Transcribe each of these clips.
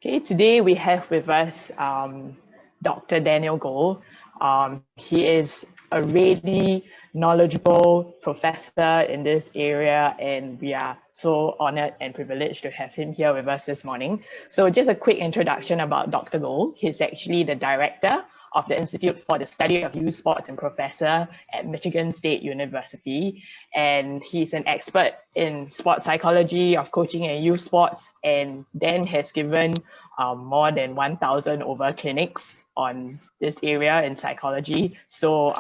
Okay, today we have with us Dr. Daniel Gold. He is a really knowledgeable professor in this area, and we are so honored and privileged to have him here with us this morning. So, just a quick introduction about Dr. Gold. He's actually the director of the Institute for the Study of Youth Sports and professor at Michigan State University. And he's an expert in sports psychology, of coaching and youth sports, and then has given more than 1,000 over clinics on this area in psychology. So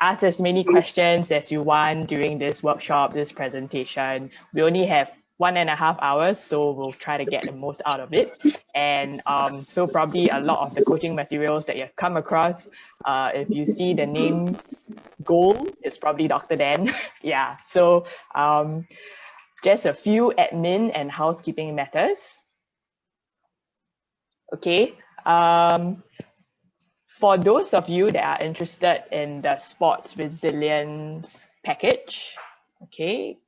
ask as many questions as you want during this workshop, this presentation. We only have 1.5 hours, so we'll try to get the most out of it. And so probably a lot of the coaching materials that you have come across, if you see the name Gold, it's probably Dr. Dan. Yeah, so just a few admin and housekeeping matters. Okay. For those of you that are interested in the sports resilience package, okay.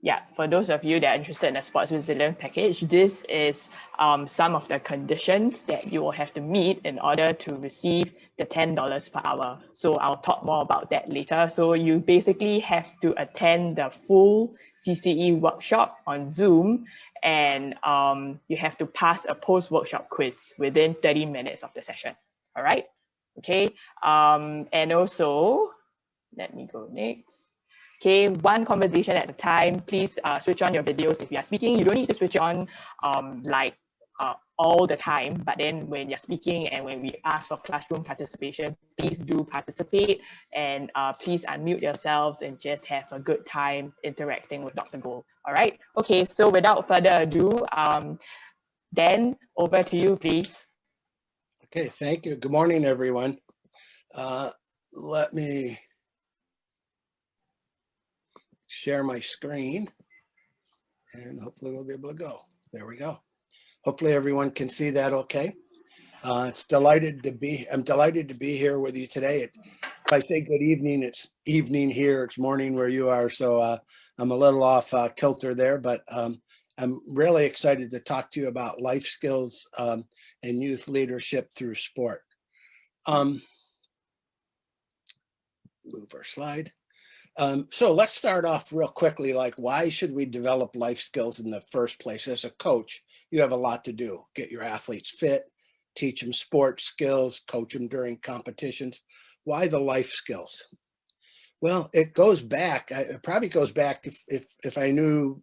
Yeah, for those of you that are interested in the sports resilience package, this is some of the conditions that you will have to meet in order to receive the $10 per hour. So I'll talk more about that later. So you basically have to attend the full CCE workshop on Zoom, and you have to pass a post-workshop quiz within 30 minutes of the session. All right. Okay. And also, let me go next. Okay, one conversation at a time. Please switch on your videos if you are speaking. You don't need to switch on all the time, but then when you're speaking and when we ask for classroom participation, please do participate, and please unmute yourselves and just have a good time interacting with Dr. Gold. All right. Okay, so without further ado, Dan, over to you, please. Okay, thank you. Good morning, everyone. Let me share my screen and hopefully we'll be able to go. There we go. Hopefully everyone can see that okay. I'm delighted to be here with you today. If I say good evening, it's evening here, it's morning where you are. So I'm a little off kilter there, but I'm really excited to talk to you about life skills and youth leadership through sport. Move our slide. So let's start off real quickly. Like, why should we develop life skills in the first place? As a coach, you have a lot to do. Get your athletes fit, teach them sports skills, coach them during competitions. Why the life skills? Well, it goes back. It probably goes back, if I knew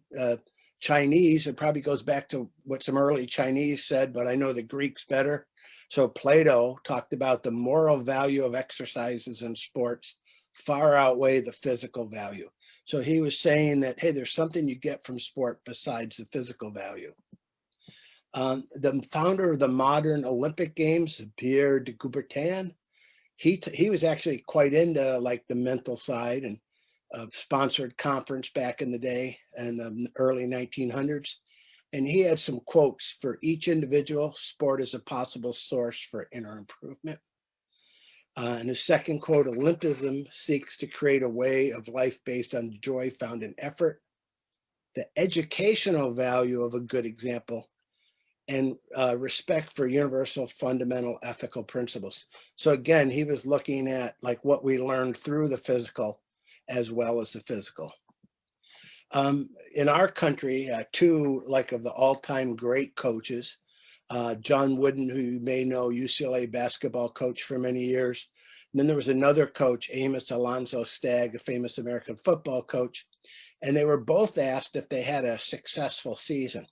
Chinese, it probably goes back to what some early Chinese said, but I know the Greeks better. So Plato talked about the moral value of exercises and sports far outweigh the physical value. So he was saying that, hey, there's something you get from sport besides the physical value. The founder of the modern Olympic Games, Pierre de Coubertin, he was actually quite into like the mental side, and sponsored conference back in the day in the early 1900s. And he had some quotes for each individual. Sport is a possible source for inner improvement. And his second quote, Olympism seeks to create a way of life based on joy found in effort, the educational value of a good example, and respect for universal fundamental ethical principles. So again, he was looking at like what we learned through the physical as well as the physical. In our country, two like of the all-time great coaches, John Wooden, who you may know, UCLA basketball coach for many years. And then there was another coach, Amos Alonzo Stagg, a famous American football coach. And they were both asked if they had a successful season.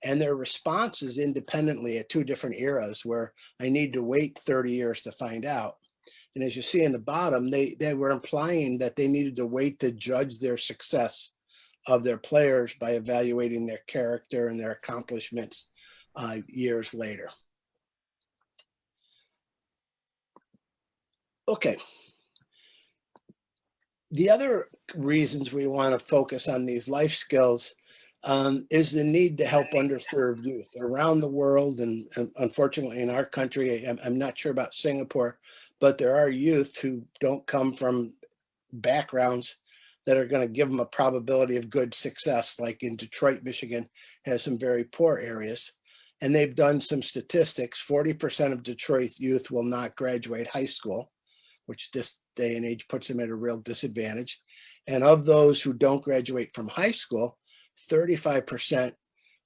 And their responses independently at two different eras where I need to wait 30 years to find out. And as you see in the bottom, they were implying that they needed to wait to judge their success of their players by evaluating their character and their accomplishments years later. Okay. The other reasons we want to focus on these life skills is the need to help underserved youth around the world. And unfortunately in our country, I'm not sure about Singapore, but there are youth who don't come from backgrounds that are going to give them a probability of good success, like in Detroit, Michigan has some very poor areas. And they've done some statistics. 40% of Detroit youth will not graduate high school, which this day and age puts them at a real disadvantage. And of those who don't graduate from high school, 35%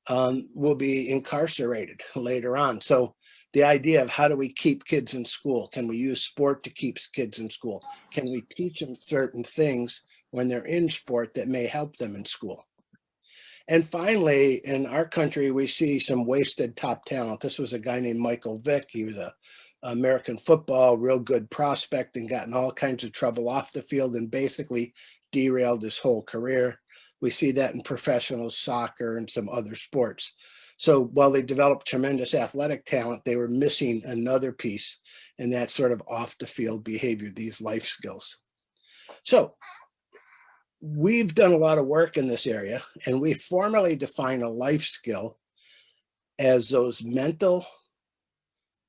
will be incarcerated later on. So the idea of how do we keep kids in school? Can we use sport to keep kids in school? Can we teach them certain things when they're in sport that may help them in school? And finally, in our country, we see some wasted top talent. This was a guy named Michael Vick. He was a American football, real good prospect, and got in all kinds of trouble off the field and basically derailed his whole career. We see that in professional soccer and some other sports. So while they developed tremendous athletic talent, they were missing another piece, and that sort of off the field behavior, these life skills. So we've done a lot of work in this area, and we formally define a life skill as those mental,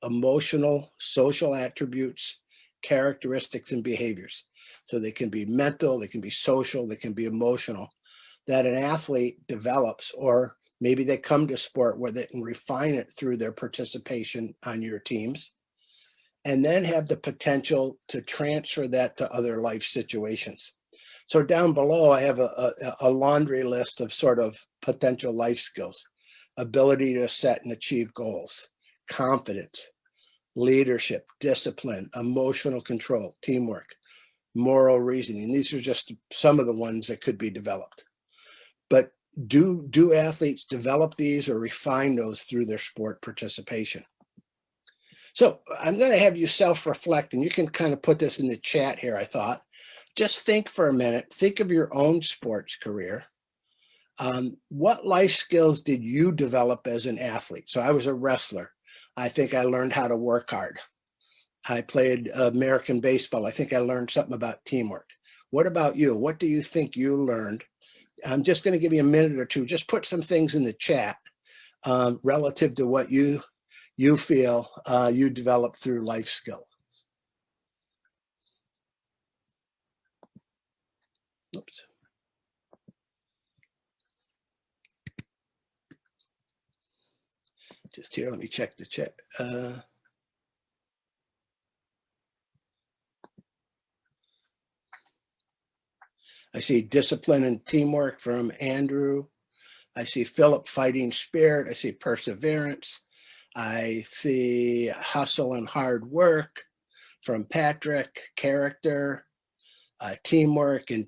emotional, social attributes, characteristics, and behaviors. So they can be mental, they can be social, they can be emotional, that an athlete develops, or maybe they come to sport where they can refine it through their participation on your teams, and then have the potential to transfer that to other life situations. So down below, I have a laundry list of sort of potential life skills: ability to set and achieve goals, confidence, leadership, discipline, emotional control, teamwork, moral reasoning. These are just some of the ones that could be developed. But do athletes develop these or refine those through their sport participation? So I'm going to have you self-reflect, and you can kind of put this in the chat here, I thought. Just think for a minute. Think of your own sports career. What life skills did you develop as an athlete? So I was a wrestler. I think I learned how to work hard. I played American baseball. I think I learned something about teamwork. What about you? What do you think you learned? I'm just going to give you a minute or two. Just put some things in the chat relative to what you feel you developed through life skills. Oops. Just here, let me check the chat. I see discipline and teamwork from Andrew. I see Philip, fighting spirit. I see perseverance. I see hustle and hard work from Patrick, character, teamwork, and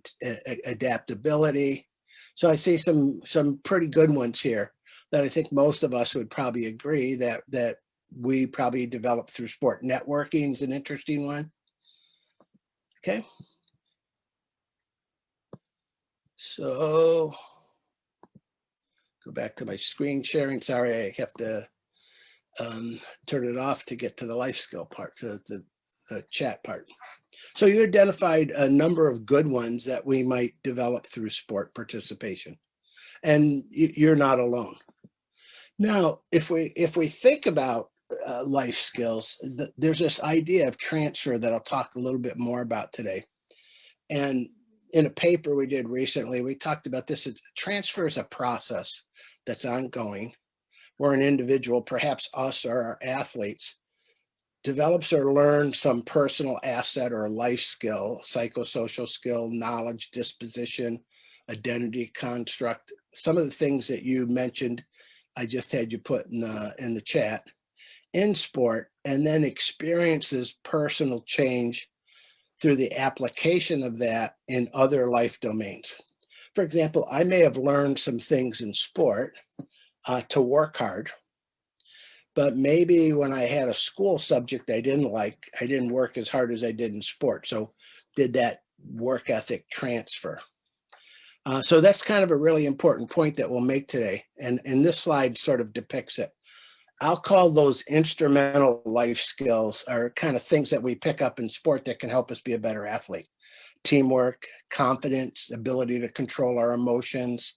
adaptability. So I see some pretty good ones here that I think most of us would probably agree that we probably developed through sport. Networking is an interesting one. Okay. So go back to my screen sharing. Sorry, I have to turn it off to get to the life skill part, to the chat part. So you identified a number of good ones that we might develop through sport participation, and you're not alone. Now, if we think about life skills, there's this idea of transfer that I'll talk a little bit more about today. And in a paper we did recently, we talked about this. Transfer is a process that's ongoing, where an individual, perhaps us or our athletes, develops or learns some personal asset or life skill, psychosocial skill, knowledge, disposition, identity construct. Some of the things that you mentioned, I just had you put in the chat, in sport, and then experiences personal change through the application of that in other life domains. For example, I may have learned some things in sport to work hard, but maybe when I had a school subject I didn't like, I didn't work as hard as I did in sport. So did that work ethic transfer? So that's kind of a really important point that we'll make today. And this slide sort of depicts it. I'll call those instrumental life skills, or kind of things that we pick up in sport that can help us be a better athlete. Teamwork, confidence, ability to control our emotions,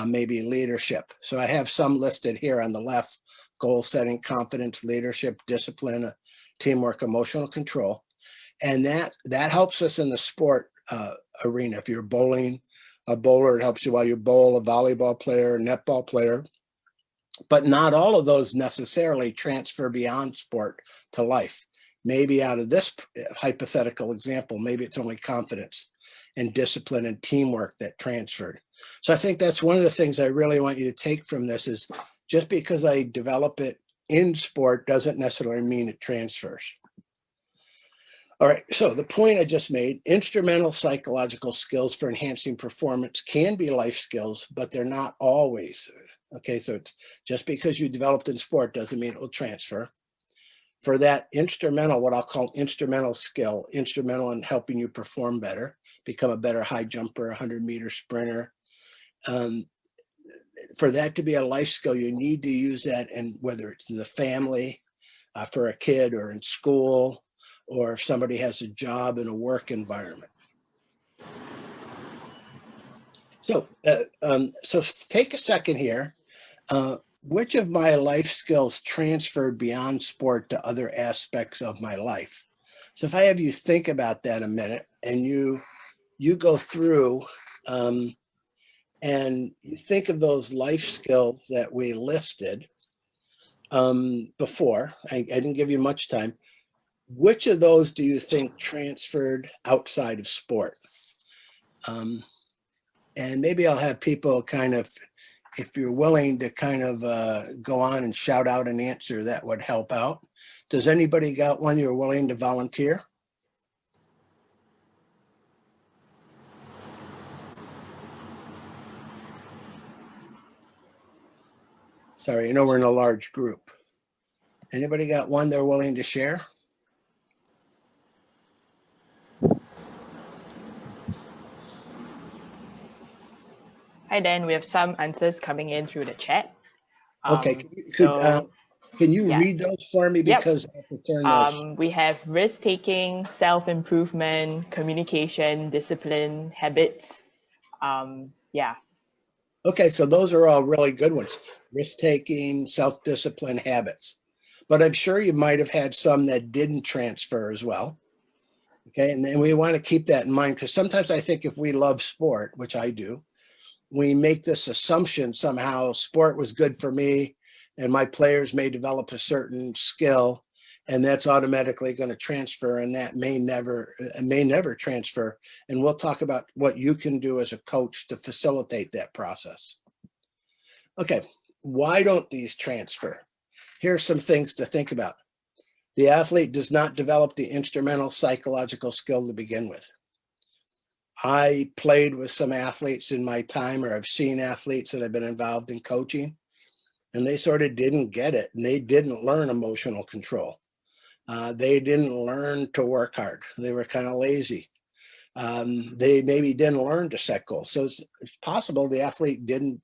maybe leadership. So I have some listed here on the left: goal setting, confidence, leadership, discipline, teamwork, emotional control. And that helps us in the sport arena. If you're bowling, a bowler, it helps you while you bowl, a volleyball player, a netball player. But not all of those necessarily transfer beyond sport to life. Maybe out of this hypothetical example, maybe it's only confidence and discipline and teamwork that transferred. So I think that's one of the things I really want you to take from this is just because I develop it in sport doesn't necessarily mean it transfers. All right, so the point I just made, instrumental psychological skills for enhancing performance can be life skills, but they're not always. Okay, so it's just because you developed in sport doesn't mean it will transfer. For that instrumental, what I'll call instrumental skill, instrumental in helping you perform better, become a better high jumper, 100-meter sprinter. For that to be a life skill, you need to use that, and whether it's in the family, for a kid, or in school, or if somebody has a job in a work environment. So, so take a second here. Which of my life skills transferred beyond sport to other aspects of my life? So if I have you think about that a minute, and you go through and you think of those life skills that we listed before, I didn't give you much time. Which of those do you think transferred outside of sport? And maybe I'll have people kind of, if you're willing to kind of go on and shout out an answer, that would help out. Does anybody got one you're willing to volunteer? Sorry, I know we're in a large group. Anybody got one they're willing to share? Hi, Dan. We have some answers coming in through the chat. Okay, can you yeah. read those for me? Yep. Because I have to turn those. We have risk-taking, self-improvement, communication, discipline, habits. Yeah. Okay, so those are all really good ones. Risk-taking, self-discipline, habits. But I'm sure you might have had some that didn't transfer as well. Okay, and then we want to keep that in mind, because sometimes I think if we love sport, which I do, we make this assumption somehow sport was good for me and my players may develop a certain skill, and that's automatically going to transfer, and that may never transfer. And we'll talk about what you can do as a coach to facilitate that process. Okay, why don't these transfer? Here's some things to think about. The athlete does not develop the instrumental psychological skill to begin with. I played with some athletes in my time, or I've seen athletes that I've been involved in coaching, and they sort of didn't get it, and they didn't learn emotional control. They didn't learn to work hard. They were kind of lazy. They maybe didn't learn to set goals. So it's possible the athlete didn't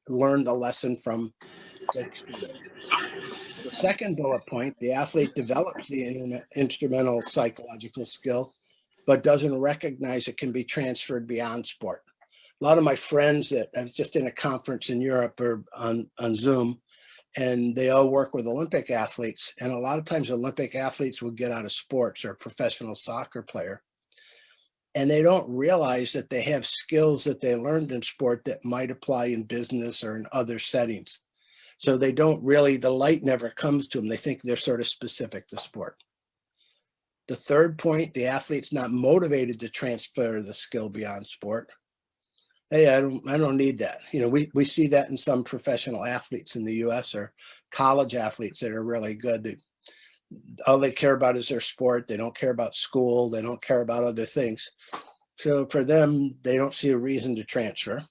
learn the lesson from the experience. The second bullet point, the athlete develops the instrumental psychological skill, but doesn't recognize it can be transferred beyond sport. A lot of my friends that I was just in a conference in Europe or on Zoom, and they all work with Olympic athletes. And a lot of times Olympic athletes will get out of sports, or a professional soccer player, and they don't realize that they have skills that they learned in sport that might apply in business or in other settings. So they don't really, the light never comes to them. They think they're sort of specific to sport. The third point, the athlete's not motivated to transfer the skill beyond sport. Hey, I don't need that. You know, we see that in some professional athletes in the US, or college athletes that are really good. All they care about is their sport. They don't care about school. They don't care about other things. So for them, they don't see a reason to transfer.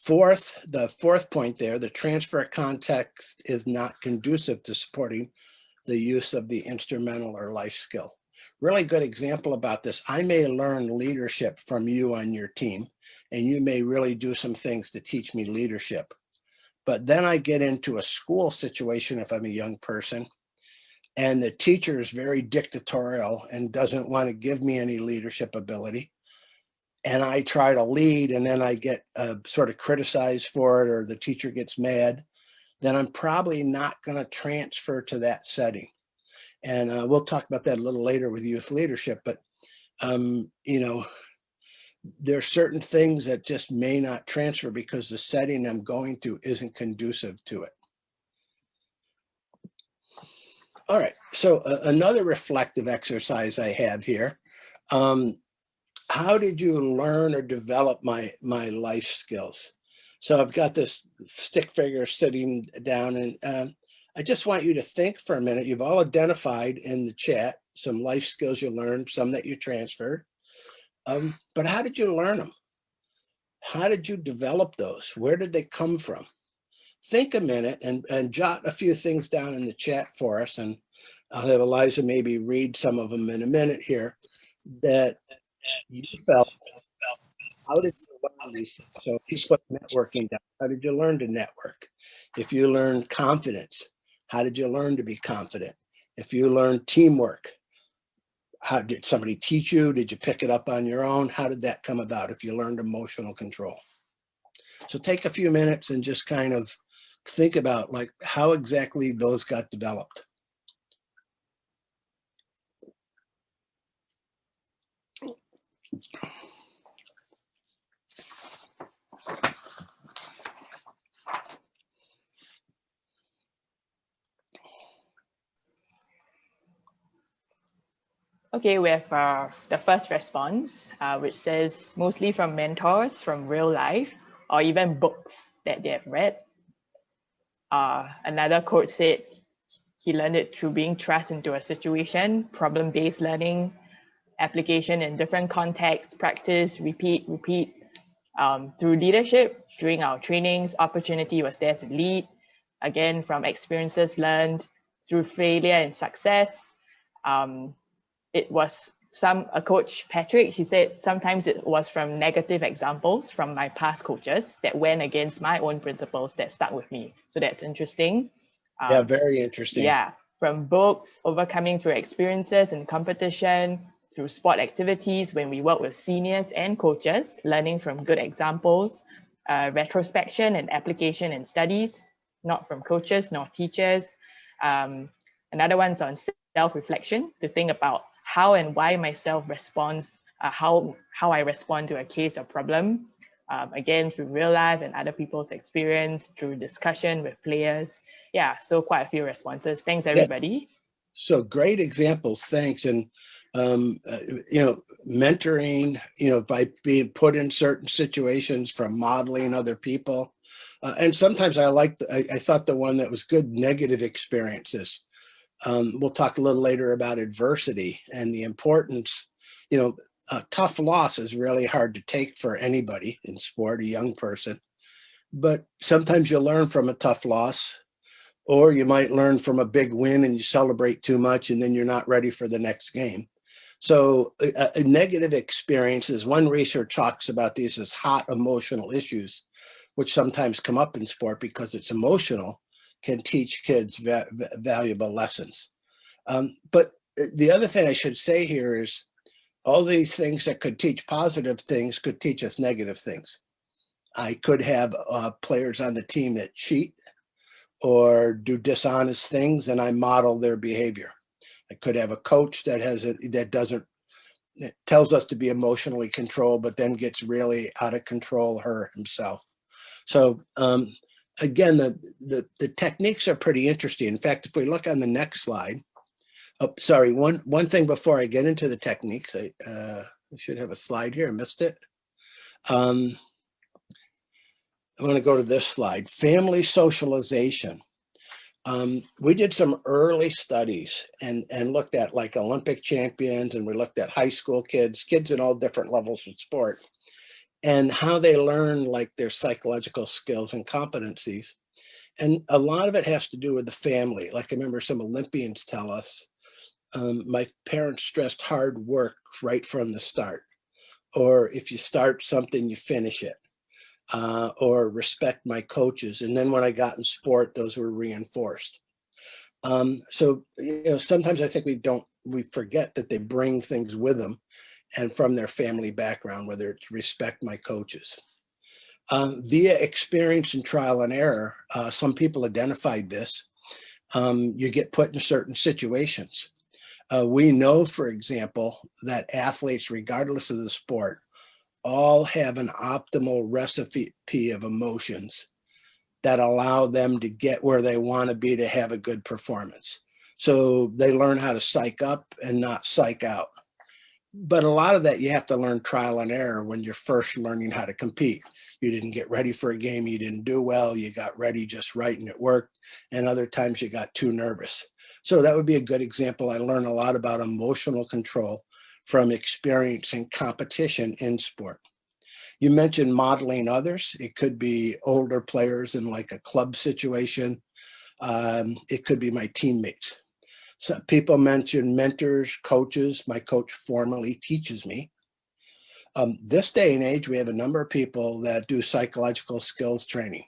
The fourth point there, the transfer context is not conducive to supporting the use of the instrumental or life skill. Really good example about this. I may learn leadership from you on your team, and you may really do some things to teach me leadership. But then I get into a school situation if I'm a young person, and the teacher is very dictatorial and doesn't want to give me any leadership ability. And I try to lead, and then I get sort of criticized for it, or the teacher gets mad, then I'm probably not going to transfer to that setting. And we'll talk about that a little later with youth leadership. But You know, there are certain things that just may not transfer because the setting I'm going to isn't conducive to it. All right, so another reflective exercise I have here. Um, how did you learn or develop my life skills? So I've got this stick figure sitting down, and I just want you to think for a minute. You've all identified in the chat some life skills you learned, some that you transferred. But how did you learn them? How did you develop those? Where did they come from? Think a minute and jot a few things down in the chat for us, and I'll have Eliza maybe read some of them in a minute here that you felt. How did you learn these things? So if you put networking down, how did you learn to network? If you learned confidence, how did you learn to be confident? If you learned teamwork, how did somebody teach you? Did you pick it up on your own? How did that come about? If you learned emotional control. So take a few minutes and just kind of think about like how exactly those got developed. Okay, we have the first response, which says mostly from mentors from real life or even books that they have read. Another quote said he learned it through being thrust into a situation, problem-based learning, application in different contexts, practice, repeat, repeat. Through leadership, during our trainings, opportunity was there to lead. Again, from experiences learned through failure and success. It was a coach, Patrick, he said sometimes it was from negative examples from my past coaches that went against my own principles that stuck with me. So that's interesting. Yeah, very interesting. Yeah, from books, overcoming through experiences and competition, through sport activities when we work with seniors and coaches, learning from good examples, retrospection and application in studies, not from coaches nor teachers. Another one's on self-reflection, to think about how and why myself responds, how I respond to a case or problem. Again, through real life and other people's experience, through discussion with players. Yeah, so quite a few responses. Thanks, everybody. Yeah. So great examples, thanks. And mentoring, by being put in certain situations, from modeling other people, and sometimes I thought the one that was good, negative experiences. We'll talk a little later about adversity and the importance. A tough loss is really hard to take for anybody in sport, a young person, but sometimes you learn from a tough loss. Or you might learn from a big win and you celebrate too much and then you're not ready for the next game. So negative experiences, one research talks about these as hot emotional issues, which sometimes come up in sport because it's emotional, can teach kids valuable lessons. But the other thing I should say here is all these things that could teach positive things could teach us negative things. I could have players on the team that cheat or do dishonest things, and I model their behavior. I could have a coach that tells us to be emotionally controlled, but then gets really out of control himself. So again, the techniques are pretty interesting. In fact, if we look on the next slide, sorry, one thing before I get into the techniques, I should have a slide here. I missed it. I'm going to go to this slide, family socialization. We did some early studies and looked at like Olympic champions, and we looked at high school kids in all different levels of sport, and how they learn like their psychological skills and competencies. And a lot of it has to do with the family. Like I remember some Olympians tell us, my parents stressed hard work right from the start, or if you start something, you finish it. Or respect my coaches. And then when I got in sport, those were reinforced. So sometimes I think we forget that they bring things with them and from their family background, whether it's respect my coaches. Via experience and trial and error, some people identified this. You get put in certain situations. We know, for example, that athletes, regardless of the sport, all have an optimal recipe of emotions that allow them to get where they want to be to have a good performance. So they learn how to psych up and not psych out. But a lot of that you have to learn trial and error when you're first learning how to compete. You didn't get ready for a game, you didn't do well, you got ready just right and it worked. And other times you got too nervous. So that would be a good example. I learned a lot about emotional control from experiencing competition in sport. You mentioned modeling others. It could be older players in like a club situation. It could be my teammates. Some people mention mentors, coaches. My coach formally teaches me. This day and age, we have a number of people that do psychological skills training.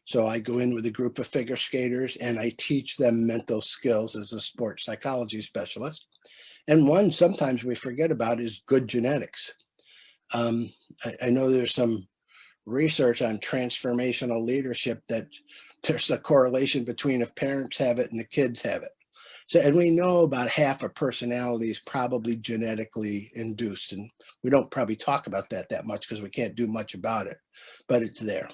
So I go in with a group of figure skaters and I teach them mental skills as a sports psychology specialist. And one sometimes we forget about is good genetics. I know there's some research on transformational leadership that there's a correlation between if parents have it and the kids have it. So, and we know about half of personality is probably genetically induced, and we don't probably talk about that much because we can't do much about it, but it's there.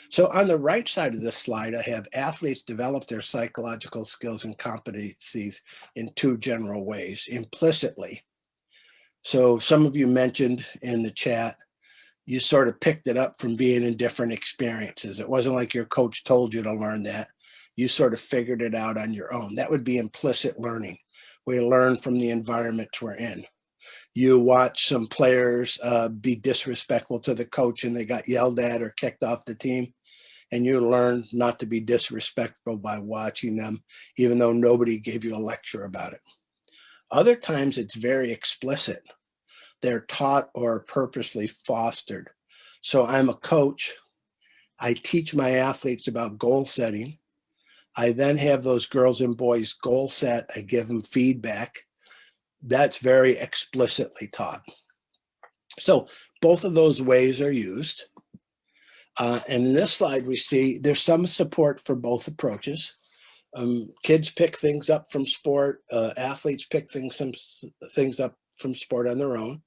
So on the right side of this slide, I have athletes develop their psychological skills and competencies in two general ways, implicitly. So some of you mentioned in the chat, you sort of picked it up from being in different experiences. It wasn't like your coach told you to learn that. You sort of figured it out on your own. That would be implicit learning. We learn from the environments we're in. You watch some players be disrespectful to the coach and they got yelled at or kicked off the team. And you learn not to be disrespectful by watching them, even though nobody gave you a lecture about it. Other times it's very explicit. They're taught or purposely fostered. So I'm a coach. I teach my athletes about goal setting. I then have those girls and boys goal set. I give them feedback. That's very explicitly taught. So both of those ways are used. And in this slide, we see there's some support for both approaches. Kids pick things up from sport. Athletes pick things up from sport on their own.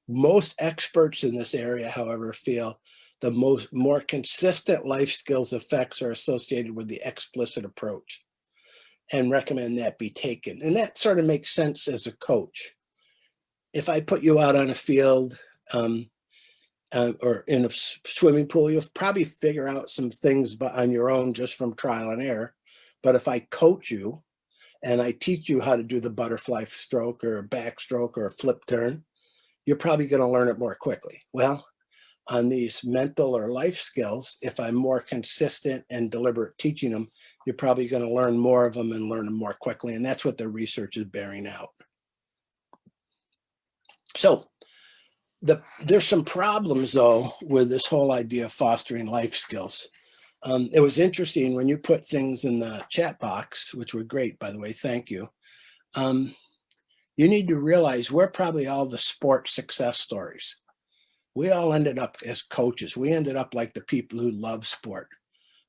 Most experts in this area, however, feel the more consistent life skills effects are associated with the explicit approach and recommend that be taken. And that sort of makes sense as a coach. If I put you out on a field or in a swimming pool, you'll probably figure out some things on your own just from trial and error. But if I coach you and I teach you how to do the butterfly stroke or a backstroke or a flip turn, you're probably going to learn it more quickly. Well, on these mental or life skills, if I'm more consistent and deliberate teaching them, you're probably going to learn more of them and learn them more quickly. And that's what the research is bearing out. So there's some problems, though, with this whole idea of fostering life skills. It was interesting when you put things in the chat box, which were great, by the way, thank you. You need to realize we're probably all the sport success stories. We all ended up as coaches. We ended up like the people who love sport.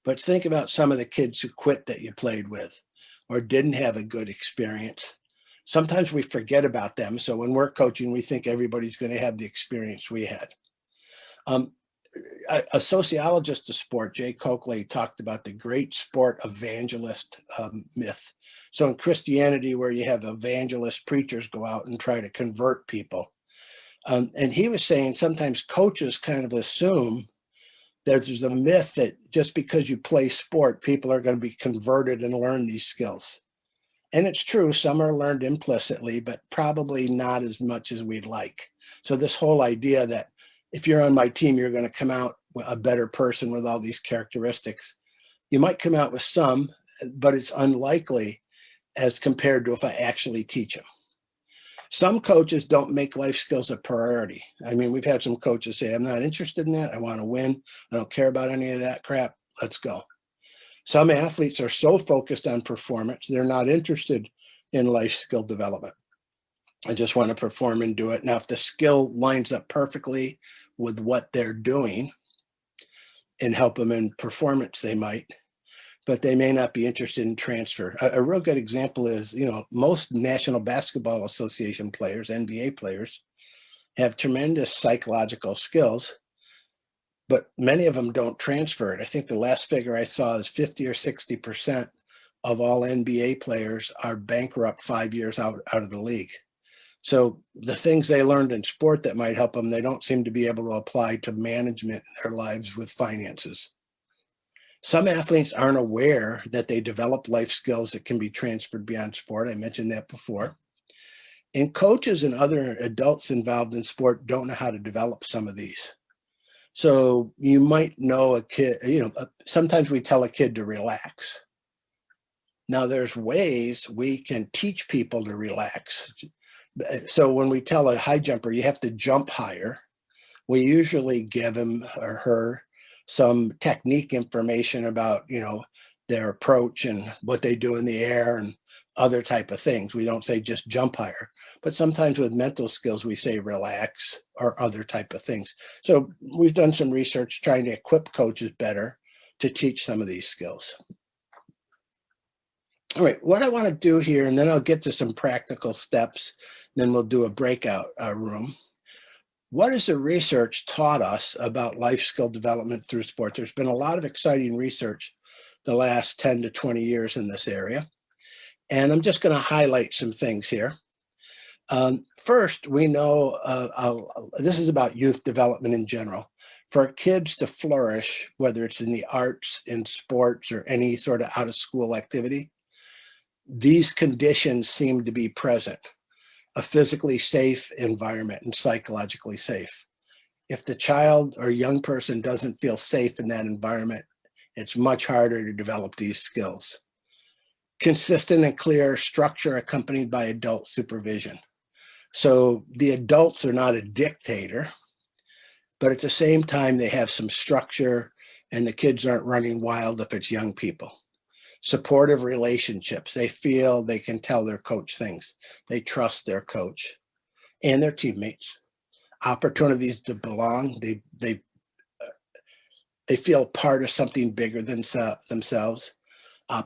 But think about some of the kids who quit that you played with or didn't have a good experience. Sometimes we forget about them. So when we're coaching, we think everybody's going to have the experience we had. A sociologist of sport, Jay Coakley, talked about the great sport evangelist myth. So in Christianity, where you have evangelist preachers go out and try to convert people. And he was saying sometimes coaches kind of assume that there's a myth that just because you play sport, people are going to be converted and learn these skills. And it's true, some are learned implicitly, but probably not as much as we'd like. So this whole idea that if you're on my team, you're going to come out a better person with all these characteristics. You might come out with some, but it's unlikely as compared to if I actually teach them. Some coaches don't make life skills a priority. I mean, we've had some coaches say, I'm not interested in that. I want to win. I don't care about any of that crap. Let's go. Some athletes are so focused on performance, they're not interested in life skill development. I just want to perform and do it. Now, if the skill lines up perfectly with what they're doing and help them in performance, they might. but they may not be interested in transfer. A real good example is, most National Basketball Association players, NBA players, have tremendous psychological skills, but many of them don't transfer it. I think the last figure I saw is 50 or 60% of all NBA players are bankrupt 5 years out of the league. So the things they learned in sport that might help them, they don't seem to be able to apply to management in their lives with finances. Some athletes aren't aware that they develop life skills that can be transferred beyond sport. I mentioned that before. And coaches and other adults involved in sport don't know how to develop some of these. So you might know a kid, sometimes we tell a kid to relax. Now there's ways we can teach people to relax. So when we tell a high jumper, you have to jump higher, we usually give him or her some technique information about, their approach and what they do in the air and other type of things. We don't say just jump higher, but sometimes with mental skills, we say relax or other type of things. So we've done some research trying to equip coaches better to teach some of these skills. All right, what I want to do here, and then I'll get to some practical steps, then we'll do a breakout room. What has the research taught us about life skill development through sport? There's been a lot of exciting research the last 10 to 20 years in this area. And I'm just going to highlight some things here. First, we know this is about youth development in general. For kids to flourish, whether it's in the arts, in sports, or any sort of out of school activity, these conditions seem to be present. A physically safe environment and psychologically safe. If the child or young person doesn't feel safe in that environment, it's much harder to develop these skills. Consistent and clear structure accompanied by adult supervision. So the adults are not a dictator, but at the same time, they have some structure and the kids aren't running wild if it's young people. Supportive relationships. They feel they can tell their coach things. They trust their coach and their teammates. Opportunities to belong. They feel part of something bigger than themselves.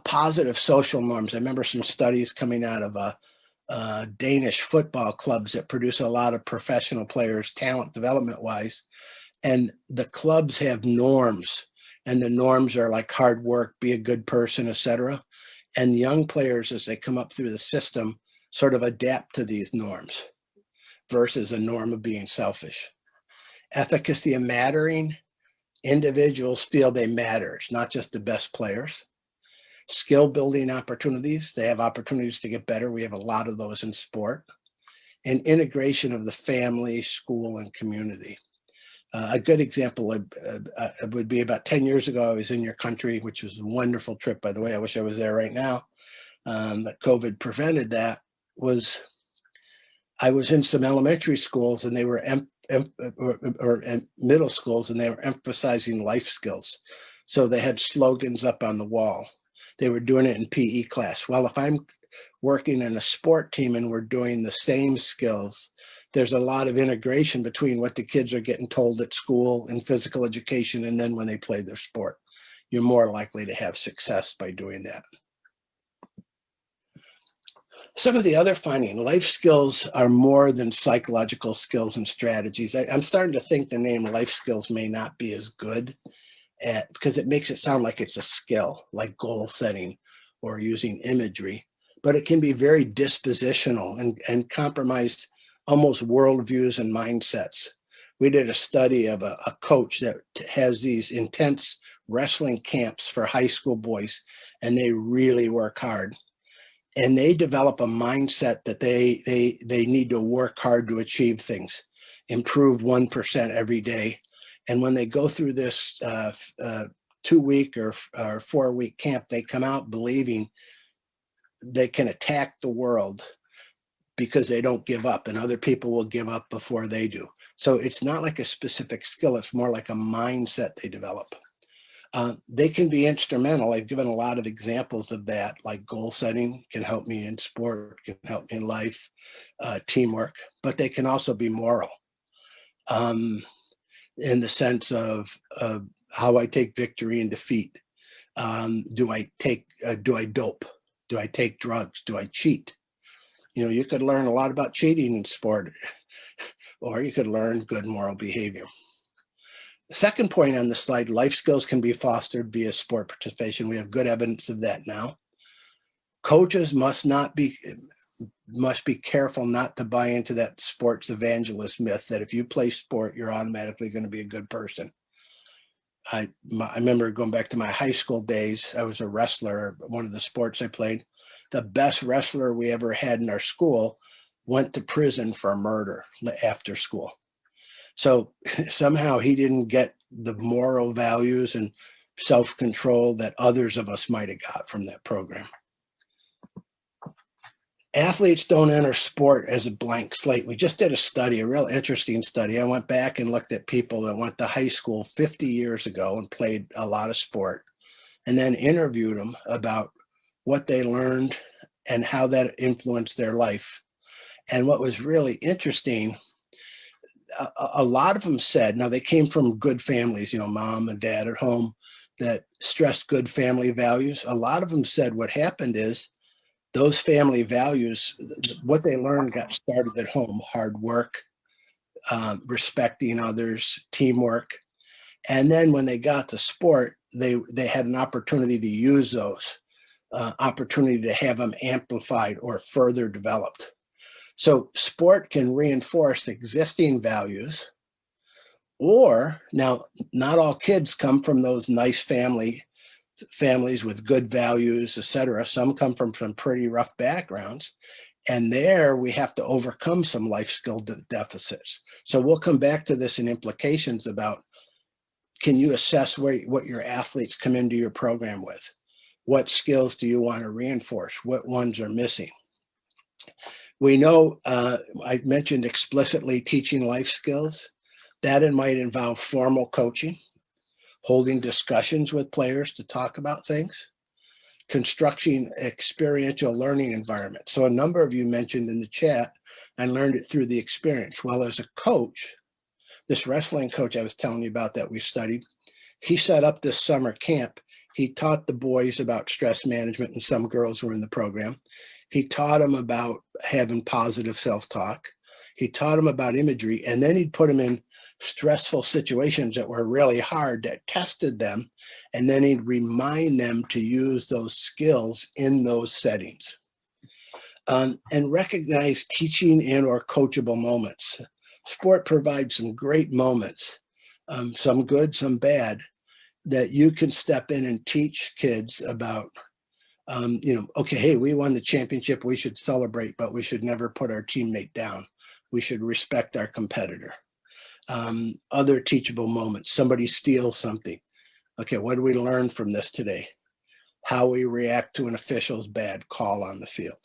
Positive social norms. I remember some studies coming out of Danish football clubs that produce a lot of professional players, talent development wise. And the clubs have norms. And the norms are like hard work, be a good person, etc. And young players, as they come up through the system, sort of adapt to these norms versus a norm of being selfish. Efficacy of mattering. Individuals feel they matter. It's not just the best players. Skill building opportunities. They have opportunities to get better. We have a lot of those in sport. And integration of the family, school, and community. A good example would be about 10 years ago, I was in your country, which was a wonderful trip, by the way. I wish I was there right now. But COVID prevented that. I was in some elementary schools and they were, or middle schools, and they were emphasizing life skills. So they had slogans up on the wall. They were doing it in PE class. Well, if I'm working in a sport team and we're doing the same skills, there's a lot of integration between what the kids are getting told at school in physical education and then when they play their sport. You're more likely to have success by doing that. Some of the other findings, life skills are more than psychological skills and strategies. I'm starting to think the name life skills may not be as good because it makes it sound like it's a skill, like goal setting or using imagery, but it can be very dispositional and compromise almost worldviews and mindsets. We did a study of a coach that has these intense wrestling camps for high school boys, and they really work hard. And they develop a mindset that they need to work hard to achieve things, improve 1% every day. And when they go through this 2-week or 4-week camp, they come out believing they can attack the world because they don't give up, and other people will give up before they do. So it's not like a specific skill. It's more like a mindset they develop. They can be instrumental. I've given a lot of examples of that, like goal setting can help me in sport, can help me in life, teamwork, but they can also be moral in the sense of how I take victory and defeat. Do I dope? Do I take drugs? Do I cheat? You know, you could learn a lot about cheating in sport, or you could learn good moral behavior. The second point on the slide, life skills can be fostered via sport participation. We have good evidence of that now. Coaches must be careful not to buy into that sports evangelist myth that if you play sport, you're automatically going to be a good person. I remember going back to my high school days. I was a wrestler. One of the sports I played, the best wrestler we ever had in our school went to prison for murder after school. So somehow he didn't get the moral values and self-control that others of us might have got from that program. Athletes don't enter sport as a blank slate. We just did a study, a real interesting study. I went back and looked at people that went to high school 50 years ago and played a lot of sport, and then interviewed them about what they learned and how that influenced their life. And what was really interesting, a lot of them said, now they came from good families, you know, mom and dad at home that stressed good family values. A lot of them said what happened is those family values, what they learned got started at home: hard work, respecting others, teamwork. And then when they got to sport, they had an opportunity to use those, opportunity to have them amplified or further developed. So sport can reinforce existing values, or now not all kids come from those nice families with good values, etc. Some come from some pretty rough backgrounds. And there we have to overcome some life skill deficits. So we'll come back to this in implications about, can you assess what your athletes come into your program with? What skills do you want to reinforce? What ones are missing? We know, I mentioned explicitly teaching life skills. That might involve formal coaching, holding discussions with players to talk about things, constructing experiential learning environments. So a number of you mentioned in the chat, I learned it through the experience. Well, as a coach, this wrestling coach I was telling you about that we studied, he set up this summer camp. He taught the boys about stress management, and some girls were in the program. He taught them about having positive self-talk. He taught them about imagery, and then he'd put them in stressful situations that were really hard, that tested them, and then he'd remind them to use those skills in those settings. And recognize teaching and or coachable moments. Sport provides some great moments, some good, some bad, that you can step in and teach kids about, okay, hey, we won the championship, we should celebrate, but we should never put our teammate down. We should respect our competitor. Other teachable moments, somebody steals something. Okay, what do we learn from this today? How we react to an official's bad call on the field.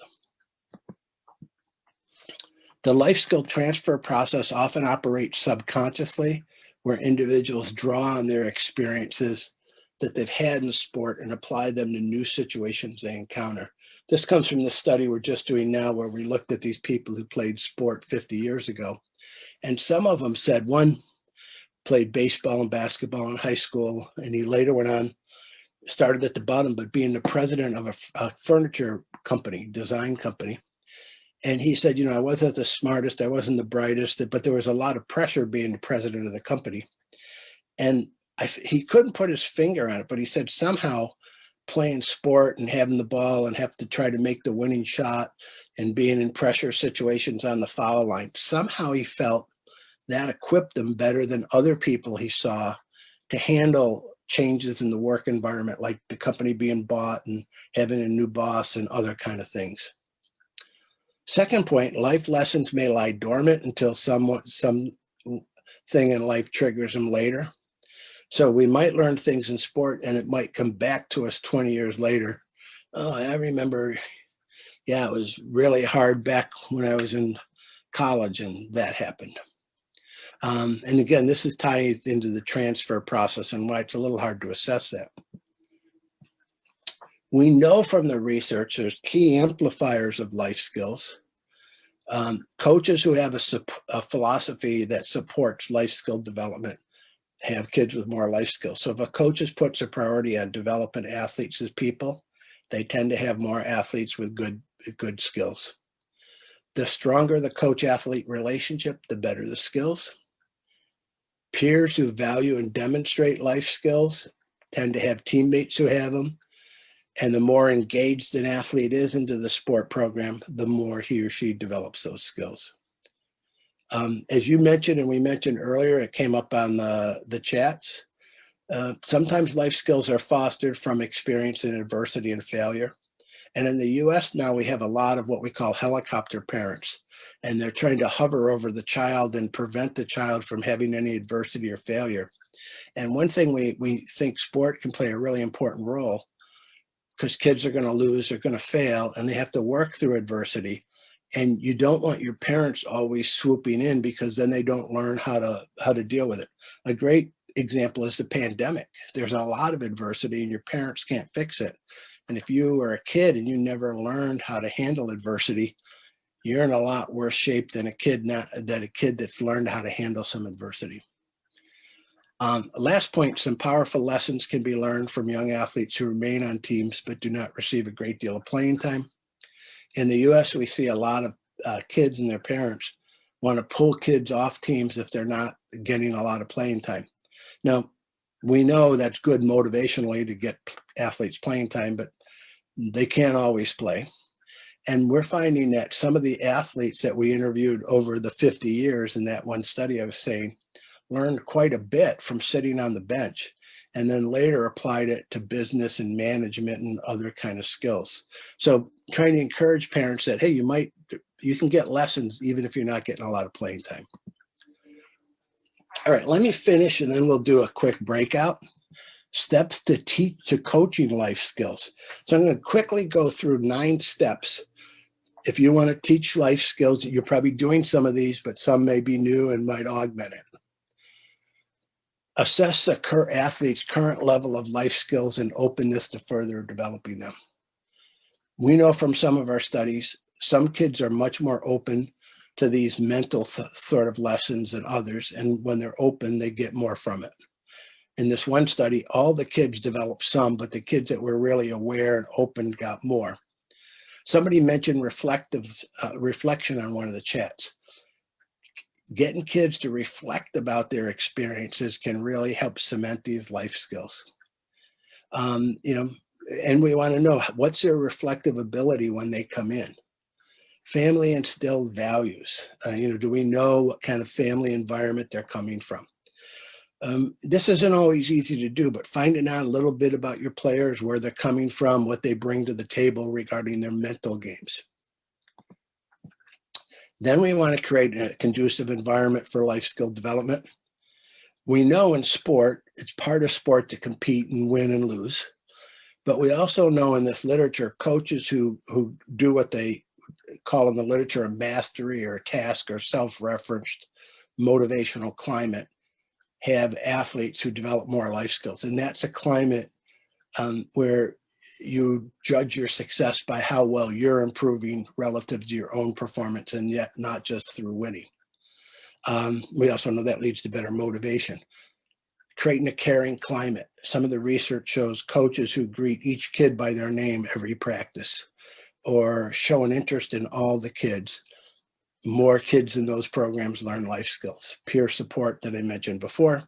The life skill transfer process often operates subconsciously, where individuals draw on their experiences that they've had in sport and apply them to new situations they encounter. This comes from the study we're just doing now, where we looked at these people who played sport 50 years ago. And some of them said, one played baseball and basketball in high school, and he later went on, started at the bottom, but being the president of a furniture company, design company. And he said, I wasn't the smartest, I wasn't the brightest, but there was a lot of pressure being the president of the company. And he couldn't put his finger on it, but he said somehow playing sport and having the ball and have to try to make the winning shot and being in pressure situations on the foul line, somehow he felt that equipped him better than other people he saw to handle changes in the work environment, like the company being bought and having a new boss and other kind of things. Second point, life lessons may lie dormant until something in life triggers them later. So we might learn things in sport and it might come back to us 20 years later. Oh, I remember, it was really hard back when I was in college and that happened. And again, this is tying into the transfer process and why it's a little hard to assess that. We know from the research there's key amplifiers of life skills. Coaches who have a philosophy that supports life skill development have kids with more life skills. So if a coach puts a priority on developing athletes as people, they tend to have more athletes with good skills. The stronger the coach-athlete relationship, the better the skills. Peers who value and demonstrate life skills tend to have teammates who have them. And the more engaged an athlete is into the sport program, the more he or she develops those skills. As you mentioned, and we mentioned earlier, it came up on the chats. Sometimes life skills are fostered from experience in adversity and failure. And in the US now, we have a lot of what we call helicopter parents, and they're trying to hover over the child and prevent the child from having any adversity or failure. And one thing we think sport can play a really important role, because kids are going to lose, they're going to fail, and they have to work through adversity. And you don't want your parents always swooping in, because then they don't learn how to deal with it. A great example is the pandemic. There's a lot of adversity and your parents can't fix it. And if you were a kid and you never learned how to handle adversity, you're in a lot worse shape than a kid that's learned how to handle some adversity. Last point, some powerful lessons can be learned from young athletes who remain on teams but do not receive a great deal of playing time. In the US, we see a lot of kids and their parents want to pull kids off teams if they're not getting a lot of playing time. Now, we know that's good motivationally to get athletes playing time, but they can't always play. And we're finding that some of the athletes that we interviewed over the 50 years in that one study I was saying learned quite a bit from sitting on the bench, and then later applied it to business and management and other kind of skills. So trying to encourage parents that, hey, you can get lessons even if you're not getting a lot of playing time. All right, let me finish and then we'll do a quick breakout. Steps to teach to coaching life skills. So I'm going to quickly go through 9 steps. If you want to teach life skills, you're probably doing some of these, but some may be new and might augment it. Assess the athlete's current level of life skills and openness to further developing them. We know from some of our studies, some kids are much more open to these mental sort of lessons than others. And when they're open, they get more from it. In this one study, all the kids developed some, but the kids that were really aware and open got more. Somebody mentioned reflection on one of the chats. Getting kids to reflect about their experiences can really help cement these life skills. And we want to know, what's their reflective ability when they come in? Family instilled values. Do we know what kind of family environment they're coming from? This isn't always easy to do, but finding out a little bit about your players, where they're coming from, what they bring to the table regarding their mental games. Then we want to create a conducive environment for life skill development. We know in sport, it's part of sport to compete and win and lose. But we also know in this literature, coaches who do what they call in the literature a mastery or a task or self-referenced motivational climate have athletes who develop more life skills. And that's a climate where you judge your success by how well you're improving relative to your own performance, and yet not just through winning. We also know that leads to better motivation. Creating a caring climate. Some of the research shows coaches who greet each kid by their name every practice, or show an interest in all the kids. More kids in those programs learn life skills. Peer support that I mentioned before.